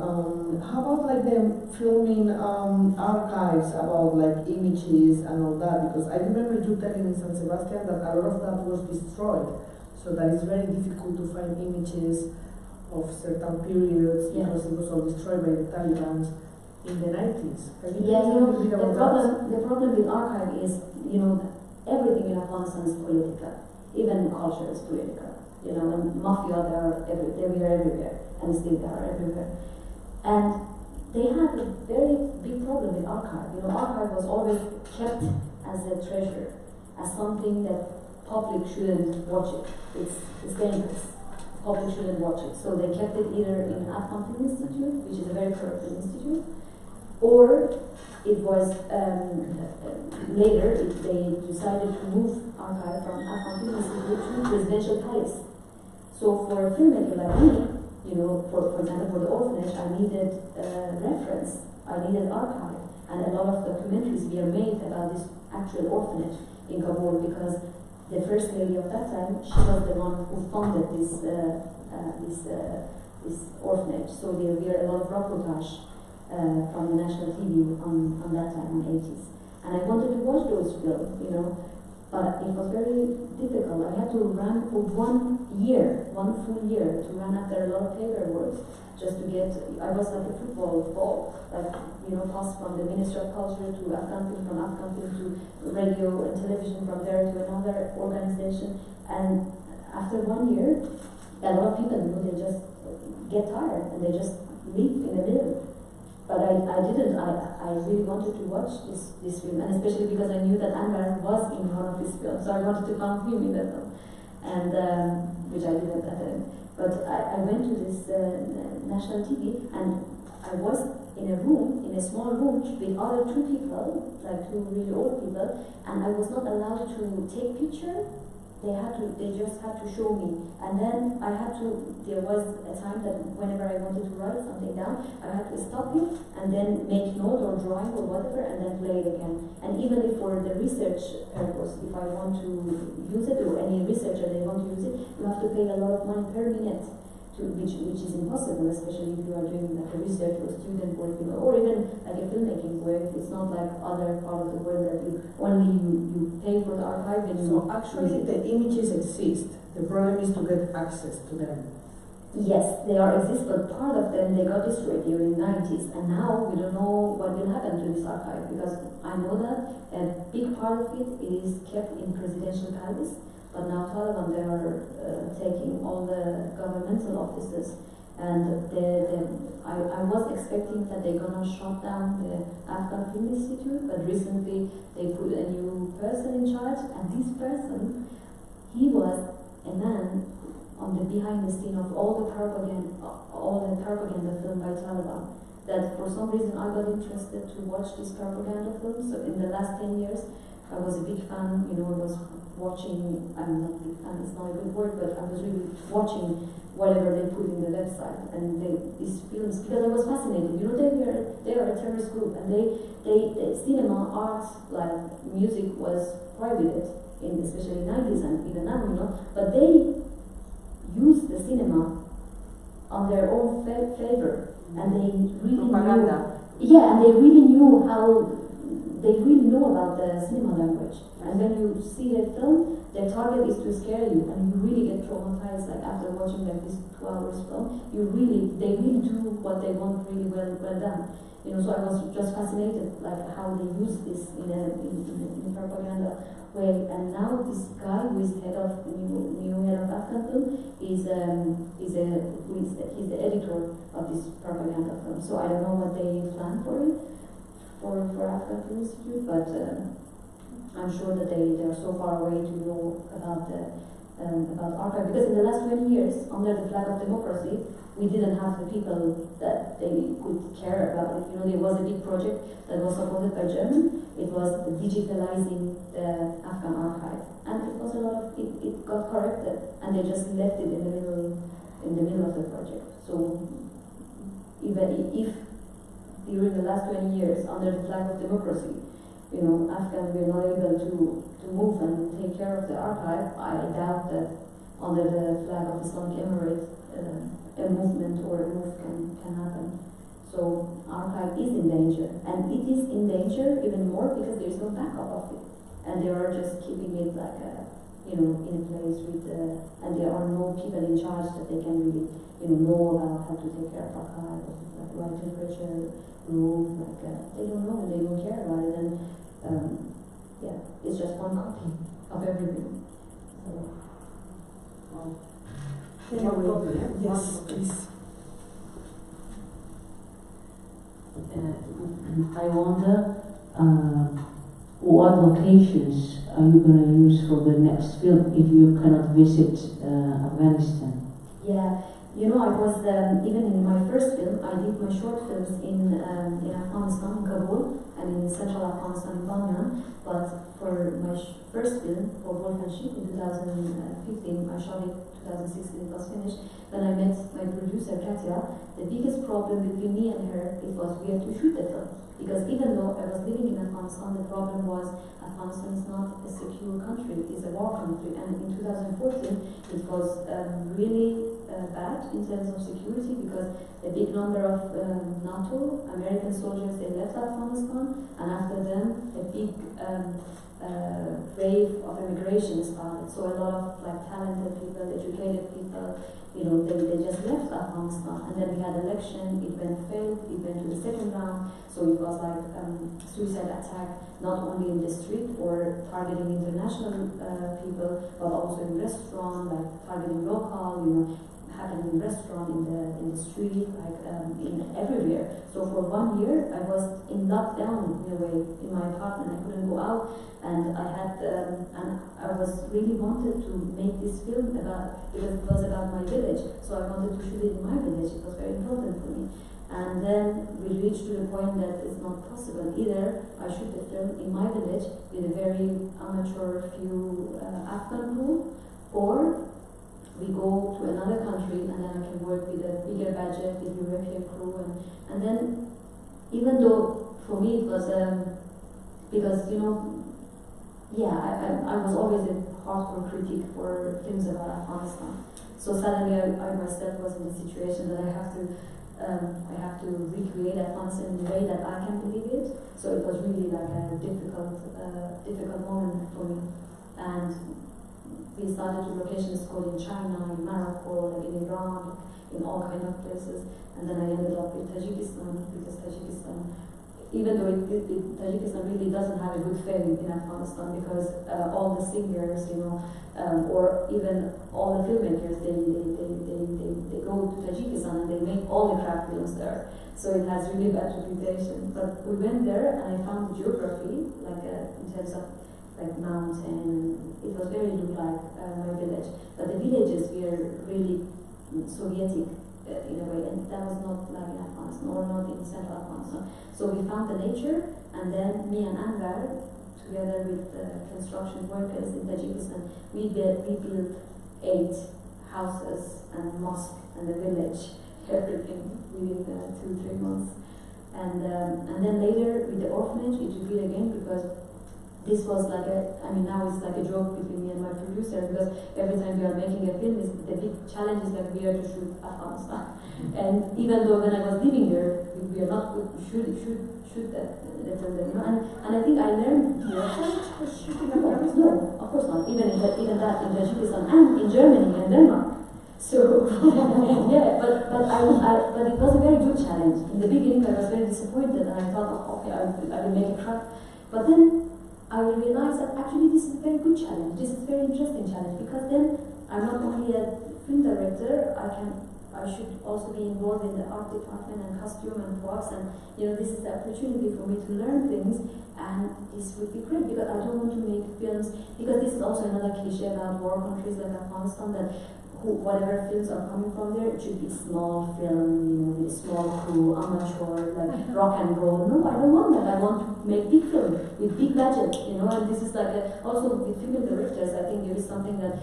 Speaker 1: How about like the filming archives about like images and all that? Because I remember you telling in San Sebastian that a lot of that was destroyed, so that it's very difficult to find images of certain periods because it was all destroyed by the Taliban in the 90s.
Speaker 2: The problem with archive is, everything in Afghanistan is political. Even culture is political. And mafia, they are everywhere, and still they are everywhere. And they had a very big problem with archive. Archive was always kept as a treasure, as something that public shouldn't watch it. It's dangerous. Public shouldn't watch it. So they kept it either in Afghan Film Institute, which is a very powerful institute, or it was later they decided to move archive from Afghan Film Institute to Presidential Palace. So for a filmmaker like me, for example, for the orphanage, I needed reference, I needed archive, and a lot of documentaries were made about this actual orphanage in Kabul, because the first lady of that time, she was the one who funded this orphanage. So there were a lot of reportage from the national TV on that time, in the 80s. And I wanted to watch those films, but it was very difficult. I had to run for 1 year, 1 full year, to run after a lot of paperwork just to get. I was like a football ball, passed from the Ministry of Culture to Afghan film, from Afghan film to radio and television, from there to another organization. And after 1 year, a lot of people, they just get tired and they just leave in the middle. But I didn't. I really wanted to watch this film, and especially because I knew that Anwar was in one of his films, so I wanted to film him in that film, and which I didn't at the end. But I went to this national TV, and I was in a room, in a small room, with other 2 people, like 2 really old people, and I was not allowed to take picture. They just had to show me, and then there was a time that whenever I wanted to write something down, I had to stop it and then make note or drawing or whatever, and then play it again. And even if for the research purpose, if I want to use it, or any researcher they want to use it, you have to pay a lot of money per minute, which is impossible, especially if you are doing like a research or student work, or even like a filmmaking work. It's not like other part of the world that you pay for the archive. And
Speaker 1: so actually the images exist. The problem is to get access to them.
Speaker 2: Yes, they exist, but part of them they got destroyed during the 90s, and now we don't know what will happen to this archive, because I know that a big part of it is kept in Presidential Palace. But now Taliban, they are taking all the governmental offices, and I was expecting that they're gonna shut down the Afghan Film Institute, but recently they put a new person in charge, and this person, he was a man on the behind the scene of all the propaganda film by Taliban. That for some reason I got interested to watch these propaganda films. So in the last 10 years, I was a big fan. It was watching, and it's not a good word, but I was really watching whatever they put in the website, and these films, because I was fascinated. You know, they are a terrorist group, and they cinema, art, like music was prohibited in especially 90s and even now, you know, but they used the cinema on their own favor, and they really
Speaker 4: Propaganda.
Speaker 2: knew, yeah, and they really knew how. They really know about the cinema language, and when you see their film, their target is to scare you, and you really get traumatized. Like after watching like this 2 hours film, they really do what they want really well done. You know, so I was just fascinated, like how they use this in a propaganda way. And now this guy who is head of new head of Afghan film he's the editor of this propaganda film. So I don't know what they plan for it. For Afghan Film Institute, but I'm sure that they are so far away to know about archive, because in the last 20 years, under the flag of democracy, we didn't have the people that they could care about it. You know, there was a big project that was supported by Germany. It was digitalizing the Afghan archive, and it was a lot of it got corrected, and they just left it in the middle of the project. So even if during the last 20 years, under the flag of democracy, you know, Afghans were not able to move and take care of the archive, I doubt that under the flag of Islamic Emirates, a movement or a move can happen. So archive is in danger, and it is in danger even more because there is no backup of it, and they are just keeping it like in a place with, and there are no people in charge that they can really know about how to take care of archive, like right temperature. Move, they don't know and they don't care about it, and yeah, it's just one copy of everything. So,
Speaker 1: Yes, please.
Speaker 6: I wonder what locations are you going to use for the next film if you cannot visit Afghanistan?
Speaker 2: Yeah. You know, I was, even in my first film, I did my short films in Afghanistan, in Kabul, and in central Afghanistan, in Bamyan. But for my first film, for Wolf and Sheep, in 2015, I shot it 2016, it was finished. When I met my producer, Katya, the biggest problem between me and her, it was we had to shoot the film. Because even though I was living in Afghanistan, the problem was Afghanistan is not a secure country, it's a war country. And in 2014, it was really bad in terms of security, because a big number of NATO, American soldiers, they left Afghanistan, and after them a big wave of immigration started. So a lot of like talented people, educated people, they just left Afghanistan. And then we had election, it failed, it went to the second round. So it was like suicide attack, not only in the street or targeting international people, but also in restaurant, like targeting local, happened in restaurant, in the street, like in everywhere. So for 1 year, I was in lockdown in a way in my apartment. I couldn't go out, and I had and I was really wanted to make this film because it was about my village. So I wanted to shoot it in my village. It was very important for me. And then we reached to the point that it's not possible. Either I shoot the film in my village with a very amateur few Afghan crew, or we go to another country and then I can work with a bigger budget, with European crew, and then even though for me it was because I was always a hardcore critic for films about Afghanistan. So suddenly I myself was in the situation that I have to recreate Afghanistan in a way that I can believe it. So it was really like a difficult moment for me. And we started to locations called in China, in Morocco, like in Iran, in all kind of places. And then I ended up in Tajikistan, because Tajikistan, even though Tajikistan really doesn't have a good fame in Afghanistan, because all the singers, or even all the filmmakers, they go to Tajikistan and they make all the crap films there. So it has really bad reputation. But we went there and I found the geography, like in terms of like mountain. It was very like my village, but the villages were really Sovietic in a way, and that was not like in Afghanistan or not in central Afghanistan. So we found the nature, and then me and Anwar, together with construction workers in Tajikistan, we built 8 houses and mosque and a village, everything within 2-3 months. And then later with the orphanage, it repeated again, because this was like now it's like a joke between me and my producer, because every time we are making a film, the big challenge is that we are to shoot Afghanistan. And even though when I was living there, we are not shoot that film, and I think I learned shooting Afghanistan. No, of course not. Even that in Tajikistan and in Germany and Denmark. So yeah, but it was a very good challenge. In the beginning, I was very disappointed, and I thought, okay, I will make a crack. But then I realized that actually this is a very good challenge. This is a very interesting challenge, because then I'm not only a film director. I should also be involved in the art department and costume and props, and this is the opportunity for me to learn things, and this would be great, because I don't want to make films, because this is also another cliche about war countries like Afghanistan, that whatever films are coming from there, it should be small film, with a small crew, amateur, like rock and roll. No, I don't want that. I want to make big film with big budget, and this is like also with film directors, I think there is something that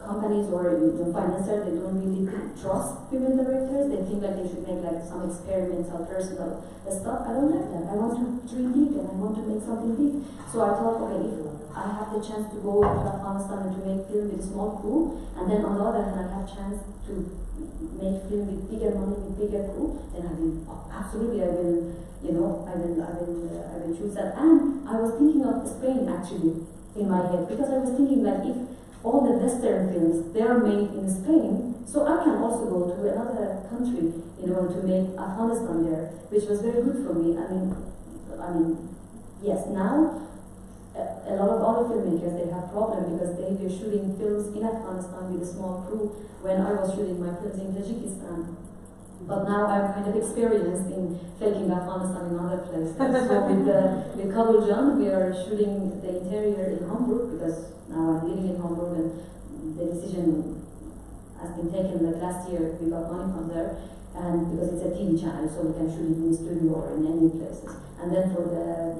Speaker 2: companies or the financiers, they don't really trust film directors. They think like they should make like some experimental personal stuff. I don't like that. I want to dream big, and I want to make something big. So I thought, okay, if I have the chance to go to Afghanistan and to make film with a small crew, and then on the other hand I have chance to make film with bigger money, with bigger crew, then I will absolutely, I will choose that. And I was thinking of Spain actually in my head, because I was thinking like, if all the Western films, they are made in Spain, so I can also go to another country, to make Afghanistan there, which was very good for me. I mean, yes, now a lot of other filmmakers, they have problems because they were shooting films in Afghanistan with a small crew when I was shooting my films in Tajikistan. But now I'm kind of experienced in filming Afghanistan in other places. So with Kabul John, we are shooting the interior in Hamburg, because now I'm living in Hamburg, and the decision has been taken like last year. We got money from there, and because it's a TV channel, so we can shoot it in the studio or in any places. And then for the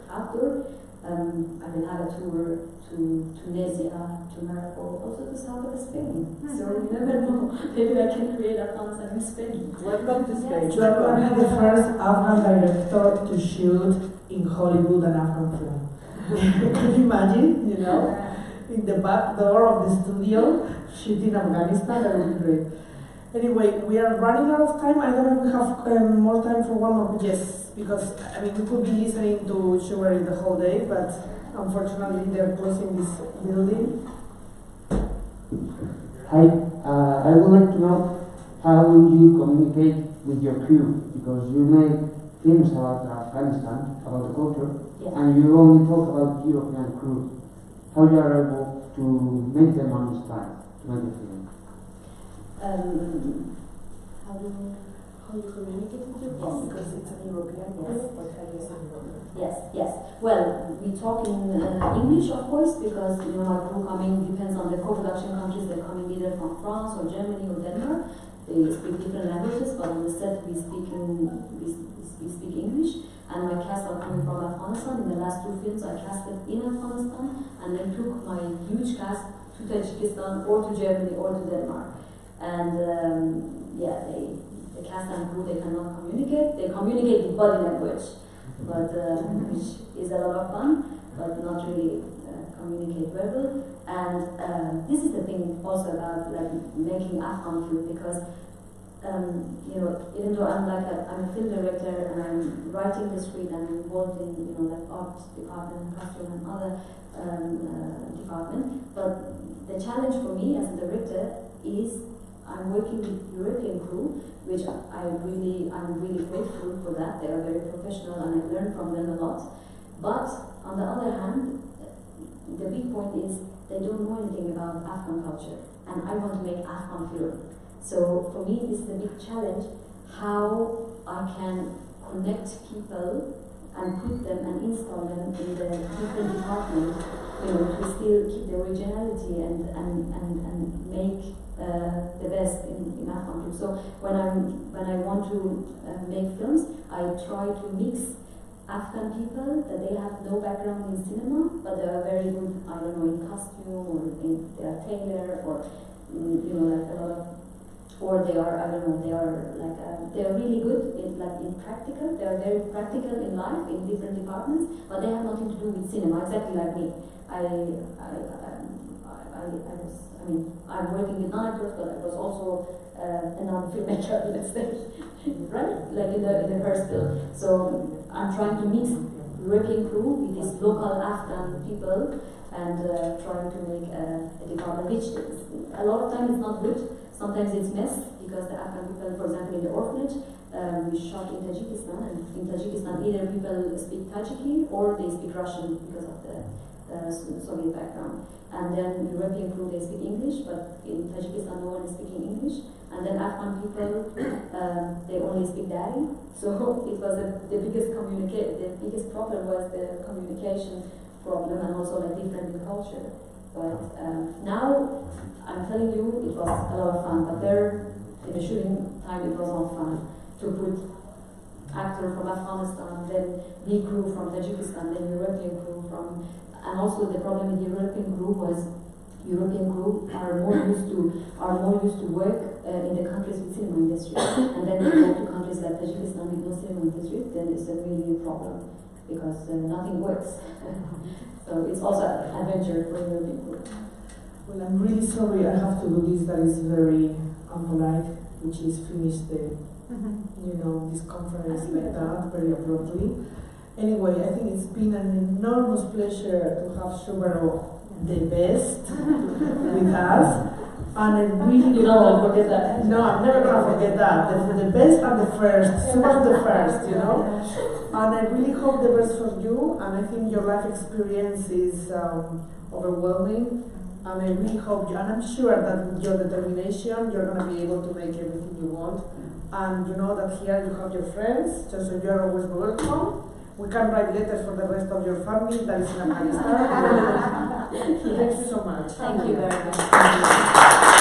Speaker 2: outdoor, I will have a tour to Tunisia, to Morocco, also the south of Spain. So you never know, maybe I can create Afghanistan in Spain.
Speaker 4: Welcome to Spain.
Speaker 1: You are going to be the first Afghan director to shoot in Hollywood an Afghan film. Can you imagine, in the back door of the studio, shooting Afghanistan? That would be great. Anyway, we are running out of time. I don't know if we have more time for one more. Yes, because we could be listening to Shahrbanoo the whole day, but unfortunately they're closing this building.
Speaker 5: Hi, I would like to know how will you communicate with your crew, because you make films about Afghanistan, about the culture, and you only talk about European crew. How you are able to make them understand, to make the film?
Speaker 2: How do you communicate with your crew? Because it's an European film. Yes. Well, we talk in English, of course, because my crew coming depends on the co-production countries. They're coming either from France or Germany or Denmark. They speak different languages, but on the set we speak English. And my cast are coming from Afghanistan. In the last 2 films, I casted in Afghanistan, and then took my huge cast to Tajikistan or to Germany or to Denmark. And the cast and crew, they cannot communicate. They communicate with body language, but which is a lot of fun, but not really communicate verbal. And this is the thing also about making Afghan film, because even though I'm a film director and I'm writing the script and involved in art department, costume and other department, but the challenge for me as a director is I'm working with European crew, which I'm really grateful for that. They are very professional and I learn from them a lot. But on the other hand, the big point is they don't know anything about Afghan culture, and I want to make Afghan film. So for me, this is a big challenge, how I can connect people and put them and install them in the different departments, to still keep the originality and make the best in Afghan film. So when I want to make films, I try to mix Afghan people that they have no background in cinema, but they are very good, I don't know, in costume or in they are tailor or you know, like a lot of, or they are, I don't know, they are like they are really good in like in practical. They are very practical in life in different departments, but they have nothing to do with cinema. Exactly like me. I'm working with non-actors, but I was also a non-filmmaker, let's say, right? Like in the first film. So I'm trying to mix European crew with these local Afghan people and trying to make a department which a lot of times it's not good. Sometimes it's mess because the Afghan people, for example, in the orphanage, we shot in Tajikistan, and in Tajikistan either people speak Tajiki or they speak Russian because of the Soviet background. And then European crew, they speak English, but in Tajikistan no one is speaking English. And then Afghan people, they only speak Dari. So it was the biggest problem was the communication problem and also like different culture. But now, I'm telling you, it was a lot of fun. But there, in the shooting time, it was not fun to put actor from Afghanistan, then B crew from Tajikistan, then European crew from. And also the problem with European crew was European crew are more used to work in the countries with cinema industry, and then they go to countries like Tajikistan with no cinema industry. Then it's a really problem because nothing works. So it's also an adventure for European crew.
Speaker 1: Well, I'm really sorry I have to do this. That is very unpolite, which is finish the this conference like that very abruptly. Anyway, I think it's been an enormous pleasure to have Shahrbanoo, the best, with us. And I really
Speaker 2: Don't forget that.
Speaker 1: No, I'm never going to forget that. The best and the first, Shahrbanoo the first, you know. And I really hope the best for you. And I think your life experience is overwhelming. And I really hope you, and I'm sure that with your determination, you're going to be able to make everything you want. And you know that here you have your friends, just so you're always welcome. We can write letters for the rest of your family that is in Afghanistan. Thank you so much.
Speaker 2: Thank you very much.